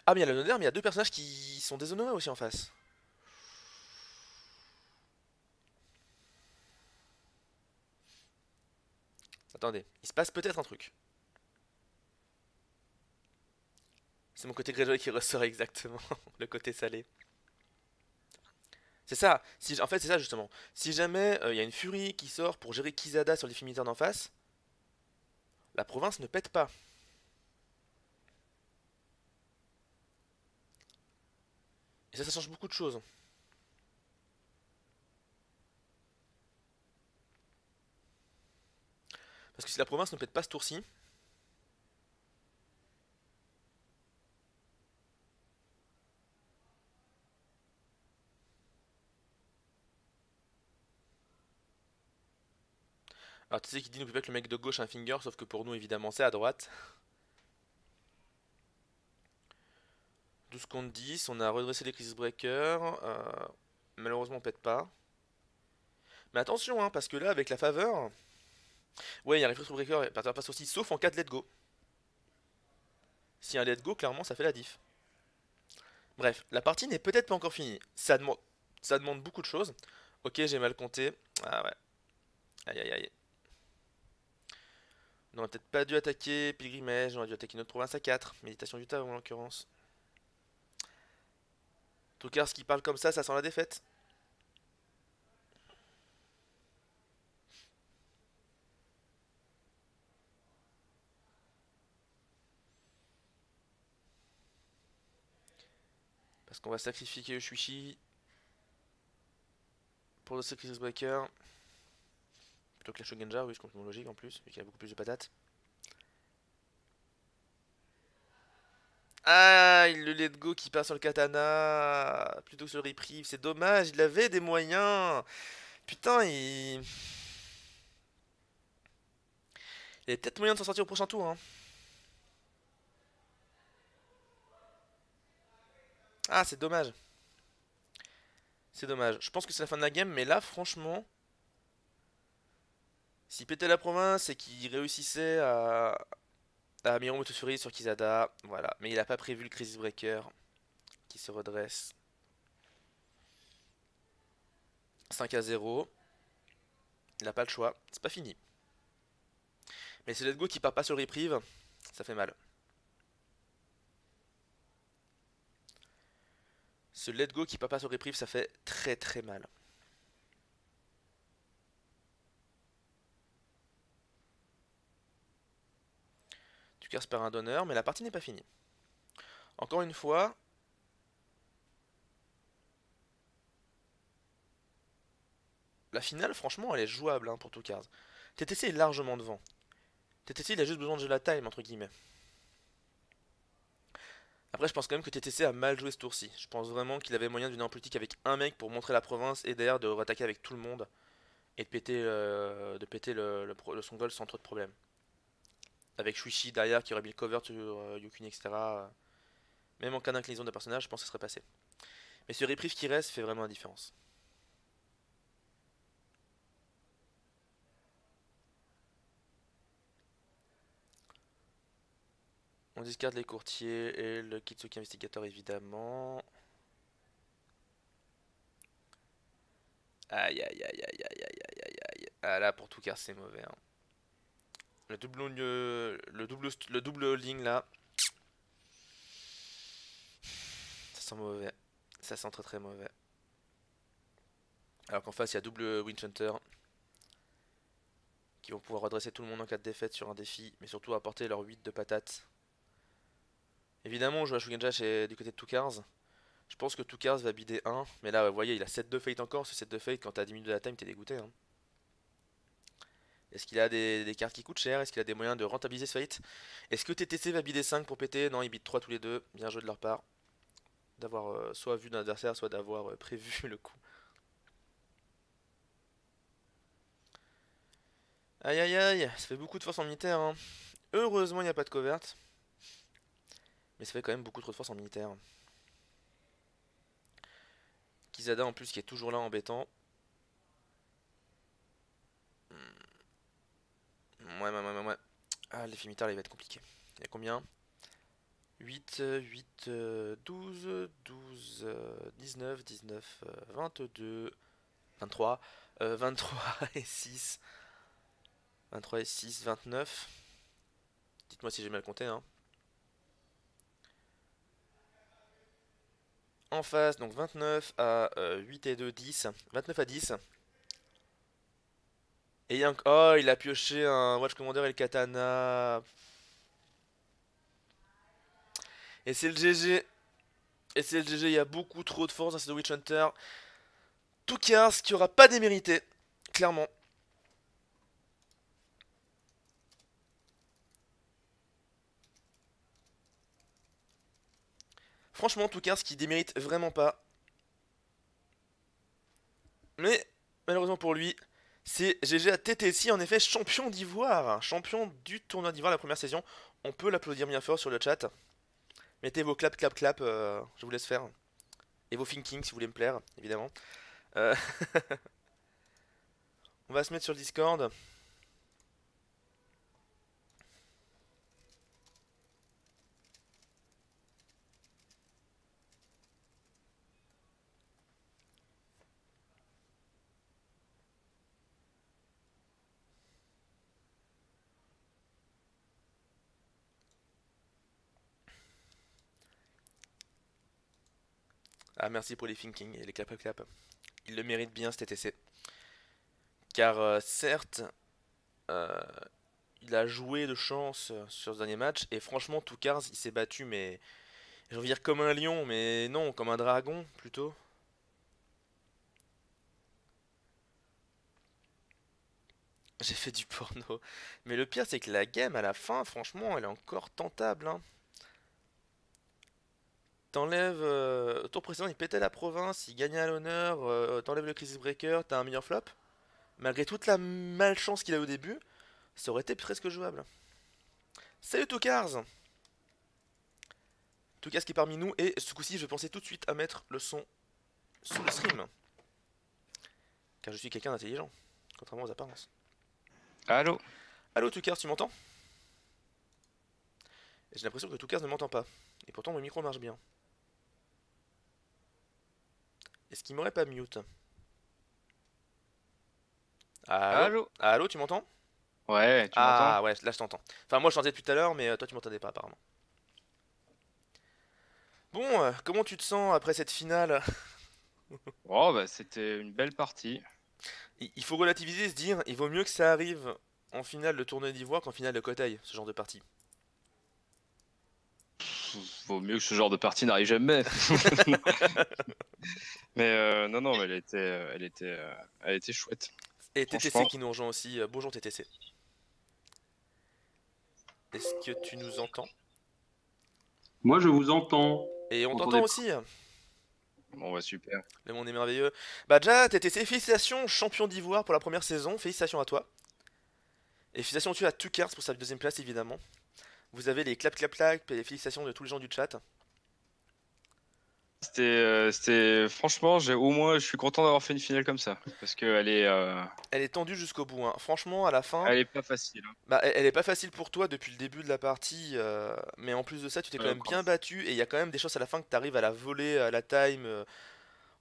Ah, mais il y a l'honneur, mais il y a deux personnages qui sont déshonorés aussi en face. Attendez, il se passe peut-être un truc. C'est mon côté Greyjoy qui ressort exactement, le côté salé. C'est ça, si, en fait c'est ça justement. Si jamais il y a une furie qui sort pour gérer Kizada sur les filles militaires d'en face, la province ne pète pas. Et ça change beaucoup de choses. Parce que si la province ne pète pas ce tour-ci, alors tu sais qui dit n'oublie pas que le mec de gauche a un finger, sauf que pour nous évidemment c'est à droite. 12 contre 10, on a redressé les crisis breakers. Malheureusement on pète pas. Mais attention hein, parce que là avec la faveur, ouais il y a un refresh breaker et passe aussi, sauf en cas de let go. Si un let go, clairement ça fait la diff. Bref, la partie n'est peut-être pas encore finie. Ça demande beaucoup de choses. Ok, j'ai mal compté. Ah ouais. Aïe aïe aïe. On aurait peut-être pas dû attaquer Pilgrimage, on aurait dû attaquer notre province à 4. Méditation du Tao en l'occurrence. En tout cas, ce qui parle comme ça sent la défaite. Parce qu'on va sacrifier Ushuichi pour le Sacrifice Breaker. Plutôt que la Shogunja, oui, c'est complètement logique en plus, vu qu'il y a beaucoup plus de patates. Ah, le let go qui passe sur le katana plutôt que sur le reprieve, c'est dommage, il avait des moyens. Putain, il avait peut-être moyen de s'en sortir au prochain tour. Hein. Ah, c'est dommage. C'est dommage. Je pense que c'est la fin de la game, mais là, franchement, s'il pétait la province et qu'il réussissait à Miron Motofury sur Kizada, voilà. Mais il a pas prévu le Crisis Breaker qui se redresse. 5-0. Il n'a pas le choix. C'est pas fini. Mais c'est Let's Go qui part pas sur le reprieve. Ça fait mal. Ce Let Go qui part pas sur le reprieve, ça fait très très mal. Tukars perd un donneur, mais la partie n'est pas finie. Encore une fois, la finale, franchement, elle est jouable hein, pour Tukars. TTC est largement devant. TTC, il a juste besoin de jouer la time, entre guillemets. Après, je pense quand même que TTC a mal joué ce tour-ci. Je pense vraiment qu'il avait moyen de venir en politique avec un mec pour montrer la province et derrière de rattaquer avec tout le monde et de péter son goal sans trop de problèmes. Avec Shuichi derrière qui aurait mis le cover sur Yukuni, etc. Même en cas d'inclinaison d'un personnage, je pense que ça serait passé. Mais ce reprieve qui reste fait vraiment la différence. On discarde les courtiers et le Kitsuki Investigator évidemment. Aïe aïe aïe aïe aïe aïe aïe aïe. Ah là pour tout car c'est mauvais. Hein. Le double holding là. Ça sent mauvais. Ça sent très très mauvais. Alors qu'en face il y a double Windhunter. Qui vont pouvoir redresser tout le monde en cas de défaite sur un défi. Mais surtout apporter leur 8 de patates. Évidemment on joue à Shugenja du côté de Tukars. Je pense que Tukars va bider 1. Mais là vous voyez il a 7 de fate encore. Ce 7 de fate quand t'as 10 minutes de la time t'es dégoûté. Hein. Est-ce qu'il a des cartes qui coûtent cher? Est-ce qu'il a des moyens de rentabiliser ce fight? Est-ce que TTC va bider 5 pour péter? Non, ils bident 3 tous les deux. Bien joué de leur part. D'avoir soit vu d'un adversaire, soit d'avoir prévu le coup. Aïe aïe aïe, ça fait beaucoup de force en militaire. Hein. Heureusement, il n'y a pas de covert. Mais ça fait quand même beaucoup trop de force en militaire. Kizada en plus qui est toujours là embêtant. Ouais. Ah, l'effet mitard, il va être compliqué. Il y a combien? 8, 8, 12, 12, 19, 19, 22, 23, 23 et 6, 23 et 6, 29. Dites-moi si j'ai mal compté, hein. En face, donc 29 à 8 et 2, 10. 29 à 10. Et oh, il a pioché un Watch Commander et le katana. Et c'est le GG. Et c'est le GG, il y a beaucoup trop de force dans ce Witch Hunter. Tout ce qui aura pas démérité, clairement. Franchement, tout ce qui démérite vraiment pas. Mais, malheureusement pour lui, c'est GG à TTC, en effet, champion d'Ivoire. Champion du tournoi d'Ivoire la première saison. On peut l'applaudir bien fort sur le chat. Mettez vos clap, clap, clap, je vous laisse faire. Et vos thinking si vous voulez me plaire, évidemment. Euh, on va se mettre sur le Discord. Ah, merci pour les thinking et les clap, clap, clap. Il le mérite bien, cet TTC. Car, certes, euh, il a joué de chance sur ce dernier match. Et franchement, Toukars, il s'est battu, mais j'ai envie de dire comme un lion, mais non, comme un dragon plutôt. J'ai fait du porno. Mais le pire, c'est que la game à la fin, franchement, elle est encore tentable, hein. T'enlèves. Au tour précédent, il pétait la province, il gagnait à l'honneur, t'enlèves le Crisis Breaker, t'as un meilleur flop. Malgré toute la malchance qu'il a au début, ça aurait été presque jouable. Salut Toukars! Toukars qui est parmi nous, et ce coup-ci, je pensais tout de suite à mettre le son sous le stream. Car je suis quelqu'un d'intelligent, contrairement aux apparences. Allô? Allô Toukars, tu m'entends? J'ai l'impression que Toukars ne m'entend pas. Et pourtant, mon micro marche bien. Est-ce qu'il m'aurait pas mute? Allô? Allô? Allô, tu m'entends? Ouais, tu m'entends? Ah ouais, là je t'entends. Enfin, moi je t'entendais depuis tout à l'heure, mais toi tu m'entendais pas apparemment. Bon, comment tu te sens après cette finale? Oh, bah c'était une belle partie. Il faut relativiser et se dire, il vaut mieux que ça arrive en finale de tournoi d'Ivoire qu'en finale de Kotai, ce genre de partie. Vaut mieux que ce genre de partie n'arrive jamais. Mais non, non, mais elle était chouette. Et TTC Franchement. qui nous rejoint aussi. Bonjour TTC. Est-ce que tu nous entends? Moi, je vous entends. Et on t'entend Entendez aussi. Bon, bah super. Le monde est merveilleux. Bah déjà, TTC, félicitations, champion d'Ivoire pour la première saison. Félicitations à toi. Et félicitations aussi à Tukars pour sa deuxième place, évidemment. Vous avez les clap clap clap et les félicitations de tous les gens du chat. Franchement, je suis content d'avoir fait une finale comme ça. Parce qu'Elle est tendue jusqu'au bout, hein. Franchement, à la fin, elle est pas facile, hein. bah, elle est pas facile pour toi depuis le début de la partie, mais en plus de ça, tu t'es quand même Quand- bien battu et il y a quand même des chances à la fin que tu arrives à la voler à la time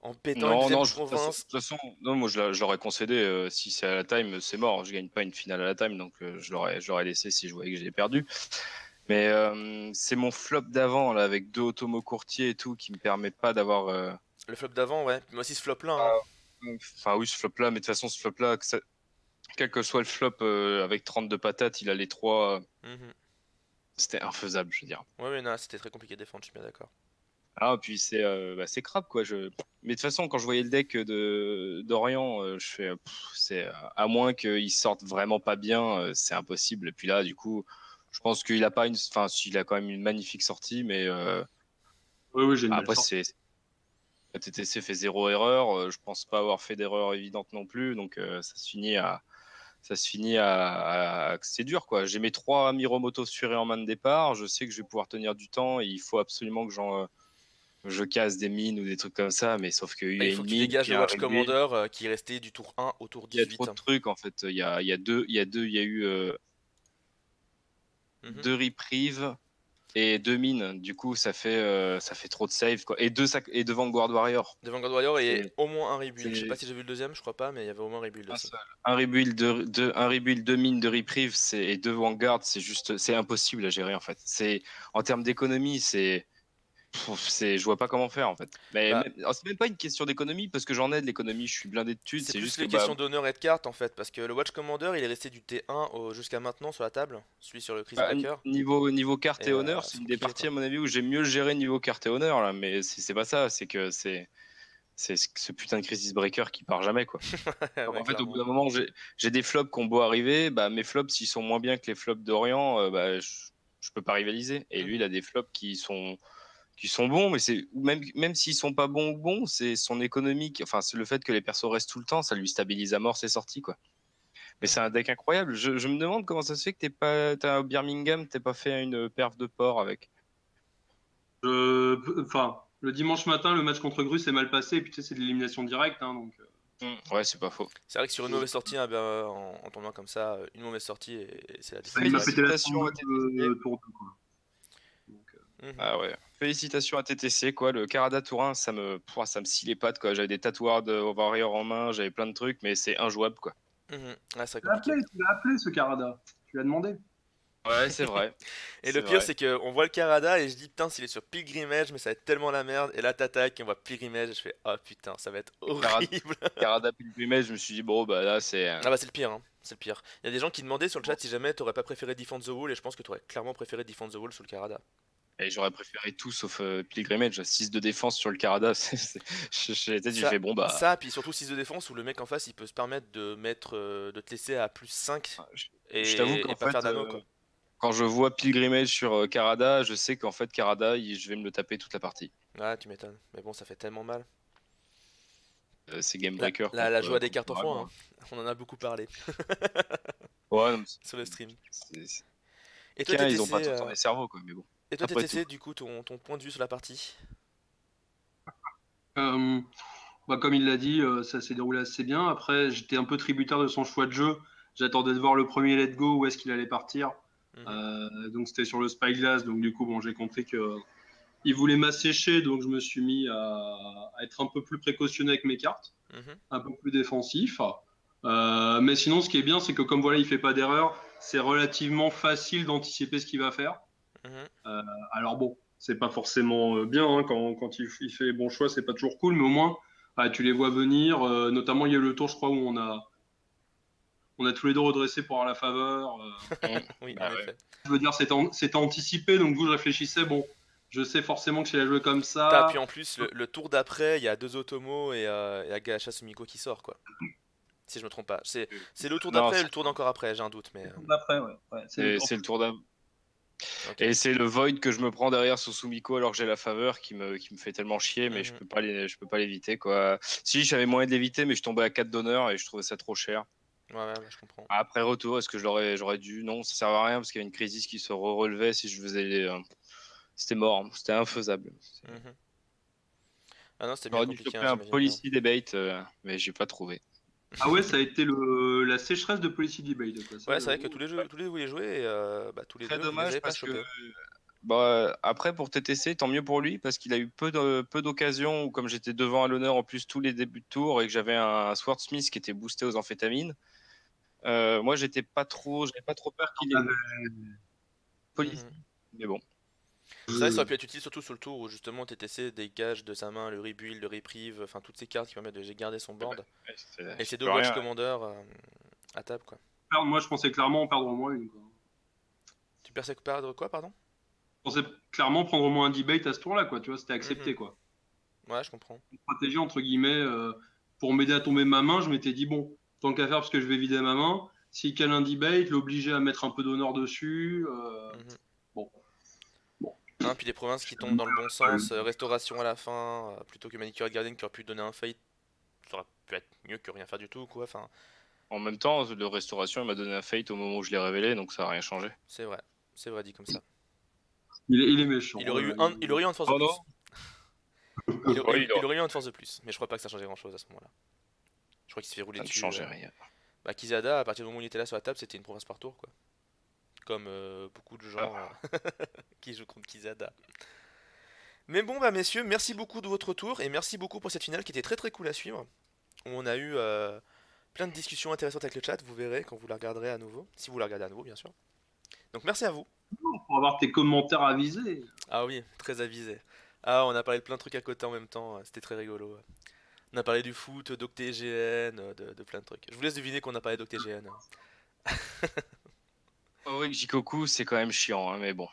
en pétant une Non, deuxième non, de province. toute façon, non, moi je l'aurais concédé. Si c'est à la time, c'est mort. Je gagne pas une finale à la time, donc je l'aurais laissé si je voyais que j'ai perdu. Mais c'est mon flop d'avant, là, avec deux Otomo courtiers et tout, qui me permet pas d'avoir. Le flop d'avant, ouais. Moi aussi ce flop là, hein. Enfin, oui, ce flop-là, mais de toute façon, ce flop-là, quel que soit le flop, avec 32 patates, il a les trois. Mhm. C'était infaisable, je veux dire. Ouais, mais non, c'était très compliqué de défendre, je suis bien d'accord. Ah, puis c'est crap, quoi. Mais de toute façon, quand je voyais le deck d'Orient, je fais. À moins qu'il sorte vraiment pas bien, c'est impossible. Et puis là, du coup, je pense qu'il a pas une. Enfin, il a quand même une magnifique sortie, mais Oui, oui, j'ai une belle après, sortie. la TTC fait zéro erreur. Je pense pas avoir fait d'erreur évidente non plus. Donc, ça se finit c'est dur, quoi. J'ai mes trois Miromoto Fury en main de départ. Je sais que je vais pouvoir tenir du temps. Et il faut absolument que je casse des mines ou des trucs comme ça, mais sauf qu'il Bah, y a il faut une que tu mine dégages qui est le Watch arrivée. Commander qui est resté du tour 1 au tour Il y a trop 18. de trucs en fait. Il y a deux reprieves et 2 mines. Du coup, ça fait trop de save quoi. Et de Vanguard Warrior. De Vanguard Warrior et C'est au moins un rebuild. Je sais pas c'est si j'ai vu le deuxième, je crois pas, mais il y avait au moins un rebuild un aussi. seul. Un rebuild, un rebuild, 2 mines de reprieve et 2 Vanguard, c'est impossible à gérer en fait. En termes d'économie, je vois pas comment faire en fait. Mais Bah, c'est même pas une question d'économie parce que j'en ai de l'économie, je suis blindé de thunes. c'est C'est plus juste que les questions d'honneur et de cartes en fait, parce que le Watch Commander il est resté du T1 jusqu'à maintenant sur la table, celui sur le Chris Breaker, niveau carte et et honneur, c'est c'est une des compliqué parties quoi. à mon avis où j'ai mieux géré niveau carte et honneur là. Mais c'est pas ça, c'est que c'est ce putain de Crisis Breaker qui part jamais quoi. Donc, Ouais, en fait, au bout clairement. d'un moment, j'ai des flops qui ont beau arriver, bah, mes flops, s'ils sont moins bien que les flops d'Orient, bah, je peux pas rivaliser. Et lui, il Mhm. a des flops qui sont bons, mais même s'ils sont pas bons ou bons, c'est son économique. Enfin, c'est le fait que les persos restent tout le temps, ça lui stabilise à mort ses sorties, quoi. Mais c'est Mhm. un deck incroyable. Je me demande comment ça se fait que t'as un Birmingham, t'es pas fait une perf de port avec. Enfin, le dimanche matin, le match contre Gru s'est mal passé, et puis tu sais, c'est de l'élimination directe, hein, donc. Ouais, c'est pas faux. C'est vrai que sur une mauvaise sortie, hein, ben, en tournoi comme ça, une mauvaise sortie et c'est la Ça, défaite il m'a pété directe. la Félicitations à sandwich TTC. tour 2, quoi. Donc, Mhm. Ah ouais. Félicitations à TTC, quoi. Le Carada Tourin, ça me scie les pattes, quoi. J'avais des tatouages de Warrior en main, j'avais plein de trucs, mais c'est injouable, quoi. Mhm. Ouais, c'est compliqué. tu l'as appelé ce Carada. Tu l'as demandé. Ouais, c'est vrai. Et le C'est pire, vrai. c'est qu'on voit le Karada et je dis putain, s'il est sur Pilgrimage, mais ça va être tellement la merde. Et là, t'attaques et on voit Pilgrimage et je fais oh putain, ça va être Carada, horrible. Carada Pilgrimage, je me suis dit, bon, bah là, c'est. Ah bah, c'est le pire, hein. C'est le pire. Il y a des gens qui demandaient sur le chat si jamais t'aurais pas préféré Defend the Wall et je pense que t'aurais clairement préféré Defend the Wall sous le Karada. Et j'aurais préféré tout sauf Pilgrimage. 6 de défense sur le Carada. J'ai Ça, fait, bon, bah. ça, puis surtout 6 de défense où le mec en face il peut se permettre de mettre de te laisser à plus 5 Je t'avoue et qu'en pas faire fait, d'anneau quoi. quand je vois Pilgrimage sur Carada, je sais qu'en fait, Carada, je vais me le taper toute la partie. Ouais, tu m'étonnes. Mais bon, ça fait tellement mal. C'est Game La, Breaker la joie des contre cartes en foin, Warrior, hein. On en a beaucoup parlé Ouais, non, sur le stream. c'est- Et toi tiens, ils ont TTC, pas tout le temps les cerveaux, quoi. Mais bon, et toi après tout. TTC, du coup, ton point de vue sur la partie? Euh, Bah, comme il l'a dit, ça s'est déroulé assez bien. Après, j'étais un peu tributaire de son choix de jeu. J'attendais de voir le premier let go, où est-ce qu'il allait partir. Mhm. Donc c'était sur le Spyglass. Donc du coup, bon, j'ai compris que il voulait m'assécher, donc je me suis mis à être un peu plus précautionneux avec mes cartes, Mhm. un peu plus défensif. Mais sinon, ce qui est bien, c'est que comme voilà, il fait pas d'erreur, c'est relativement facile d'anticiper ce qu'il va faire. Mhm. Alors bon, c'est pas forcément bien hein, quand il fait les bons choix, c'est pas toujours cool, mais au moins tu les vois venir. Notamment, il y a eu le tour, je crois, où on a tous les deux redressé pour avoir la faveur. Oui, en Bah ouais. effet. Je veux dire, c'était anticipé, donc vous, je réfléchissais, bon, je sais forcément que s'il a joué comme Puis ça, en plus, le tour d'après, il y a deux Otomo et Agacha Sumiko qui sort quoi. Si je me trompe pas. C'est le tour Non, d'après et le tour d'encore après, j'ai un doute, mais. d'après, ouais. c'est le tour d'un. Ok. Et c'est le void que je me prends derrière Susumiko alors que j'ai la faveur qui me fait tellement chier, mais Mhm. je peux pas l'éviter, quoi. Si, j'avais moyen de l'éviter, mais je tombais à 4 d'honneur et je trouvais ça trop cher. Ouais, ouais, bah, je comprends. Après retour, est-ce que j'aurais dû? Non, ça servait à rien parce qu'il y avait une crise qui se relevait si je faisais c'était mort, c'était infaisable. Mhm. Ah non, c'était bien J'aurais dû compliqué, hein, choper un j'imagine bien. policy debate, mais j'ai pas trouvé. Ah ouais, ça a été la sécheresse de Policy Debate, quoi. Ça, Ouais, c'est vrai que j'avoue. tous les deux vous les jouez et bah, tous les Très deux vous les dommage avez pas parce que chopés. bah, après pour TTC, tant mieux pour lui parce qu'il a eu peu d'occasions où comme j'étais devant à l'honneur en plus tous les débuts de tour et que j'avais un Swordsmith qui était boosté aux amphétamines. Moi j'avais pas trop peur qu'il ait Ah, police. Mhm. Mais bon, C'est vrai que ça aurait pu être utile surtout sur le tour où justement TTC dégage de sa main le rebuild, le reprieve, enfin toutes ces cartes qui permettent de garder son board. ouais, Et je ces deux peux Watch rien. Commander à table quoi. moi, je pensais clairement en perdre au moins une, quoi. Tu perds perdre quoi, pardon? Je pensais clairement prendre au moins un debate à ce tour-là, quoi. Tu vois, c'était Mhm. accepté, quoi. Ouais, je comprends. Une stratégie, entre guillemets, pour m'aider à tomber ma main, je m'étais dit, bon, tant qu'à faire, parce que je vais vider ma main, s'il cale un debate, l'obliger à mettre un peu d'honneur dessus. Mhm. Bon, bon. Hein, puis les provinces qui tombent dans le bon sens, restauration à la fin, plutôt que Manicure Garden qui aurait pu donner un fight, ça aurait pu être mieux que rien faire du tout quoi. Enfin, En même temps, le restauration il m'a donné un fate au moment où je l'ai révélé, donc ça a rien changé. c'est vrai dit comme ça. Il est méchant. Il aurait eu voilà. un de force de Oh non, plus. Ouais, il aurait eu une force de plus, mais je crois pas que ça changeait grand chose à ce moment-là. Je crois qu'il se fait rouler ça ne dessus. changeait rien. Bah, Kizada, à partir du moment où il était là sur la table, c'était une province par tour, quoi. Comme beaucoup de gens Ah, qui jouent contre Kizada. Mais bon, bah messieurs, merci beaucoup de votre tour et merci beaucoup pour cette finale qui était très très cool à suivre. On a eu plein de discussions intéressantes avec le chat, vous verrez quand vous la regarderez à nouveau. Si vous la regardez à nouveau, bien sûr. Donc merci à vous. Pour avoir tes commentaires avisés. Ah oui, très avisé. Ah, on a parlé de plein de trucs à côté en même temps, c'était très rigolo. On a parlé du foot, d'OctGN, de plein de trucs. Je vous laisse deviner qu'on a parlé d'OctGN. oh oui, Jikoku, c'est quand même chiant, hein, mais bon.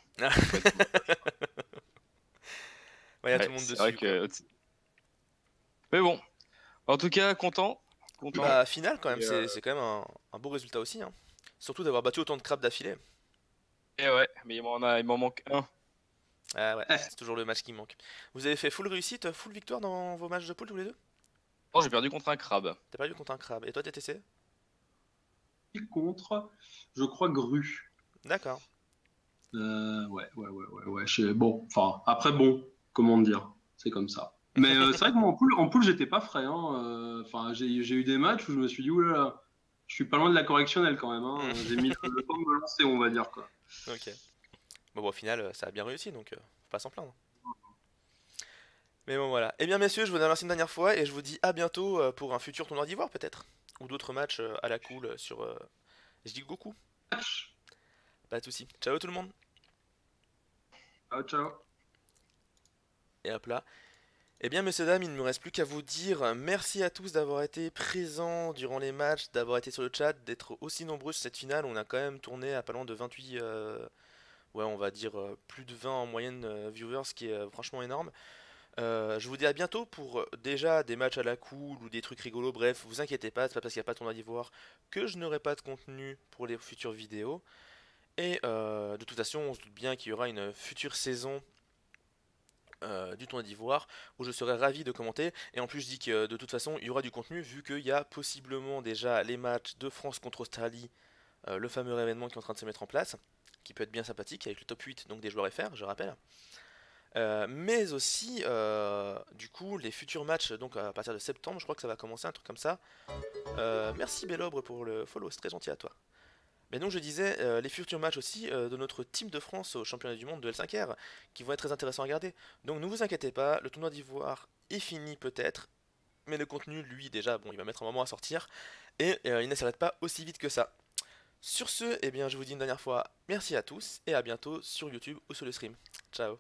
Ouais, y a tout Ouais, le monde c'est vrai dessus, quoi. que. Mais bon, en tout cas, content. Content. Bah, final quand même, Et, c'est quand même un beau résultat aussi, hein. Surtout d'avoir battu autant de crabes d'affilée. et ouais, mais il m'en manque un. Ah ouais, c'est toujours le match qui manque. Vous avez fait full réussite, full victoire dans vos matchs de poule tous les deux? Oh, j'ai perdu contre un crabe. T'as perdu contre un crabe. Et toi, TTC? Contre, je crois, Gru. D'accord. Ouais. Bon, enfin, après, bon, comment dire, c'est comme ça. Mais c'est vrai que moi, en poule, j'étais pas frais, hein. Enfin, j'ai eu des matchs où je me suis dit, oulala, je suis pas loin de la correctionnelle quand même, hein. J'ai mis le temps de me lancer, on va dire, quoi. Ok. Bon, au final, ça a bien réussi, donc faut pas s'en plaindre. Mais bon, voilà. Eh bien, messieurs, je vous remercie une dernière fois et je vous dis à bientôt pour un futur tournoi d'Ivoire, peut-être. Ou d'autres matchs à la cool sur. Je dis Goku. Pas de soucis. Ciao tout le monde. Ciao, ciao. Et hop là. Eh bien, messieurs, dames, il ne me reste plus qu'à vous dire merci à tous d'avoir été présents durant les matchs, d'avoir été sur le chat, d'être aussi nombreux sur cette finale. On a quand même tourné à pas loin de 28, ouais, on va dire plus de 20 en moyenne viewers, ce qui est franchement énorme. Je vous dis à bientôt pour déjà des matchs à la cool ou des trucs rigolos. Bref, vous inquiétez pas, c'est pas parce qu'il n'y a pas de tournoi d'Ivoire que je n'aurai pas de contenu pour les futures vidéos. Et de toute façon, on se doute bien qu'il y aura une future saison du tournoi d'Ivoire où je serai ravi de commenter. Et en plus, je dis que de toute façon, il y aura du contenu vu qu'il y a possiblement déjà les matchs de France contre Australie, le fameux événement qui est en train de se mettre en place, qui peut être bien sympathique avec le top 8 donc des joueurs FR, je rappelle. Mais aussi, du coup, les futurs matchs, donc à partir de septembre, je crois que ça va commencer, un truc comme ça. Merci Bellobre pour le follow, c'est très gentil à toi. Mais donc je disais, les futurs matchs aussi de notre team de France au championnat du monde de L5R, qui vont être très intéressants à regarder. Donc ne vous inquiétez pas, le tournoi d'Ivoire est fini peut-être, mais le contenu, lui, déjà, bon, il va mettre un moment à sortir, et il ne s'arrête pas aussi vite que ça. Sur ce, eh bien, je vous dis une dernière fois, merci à tous, et à bientôt sur YouTube ou sur le stream. Ciao.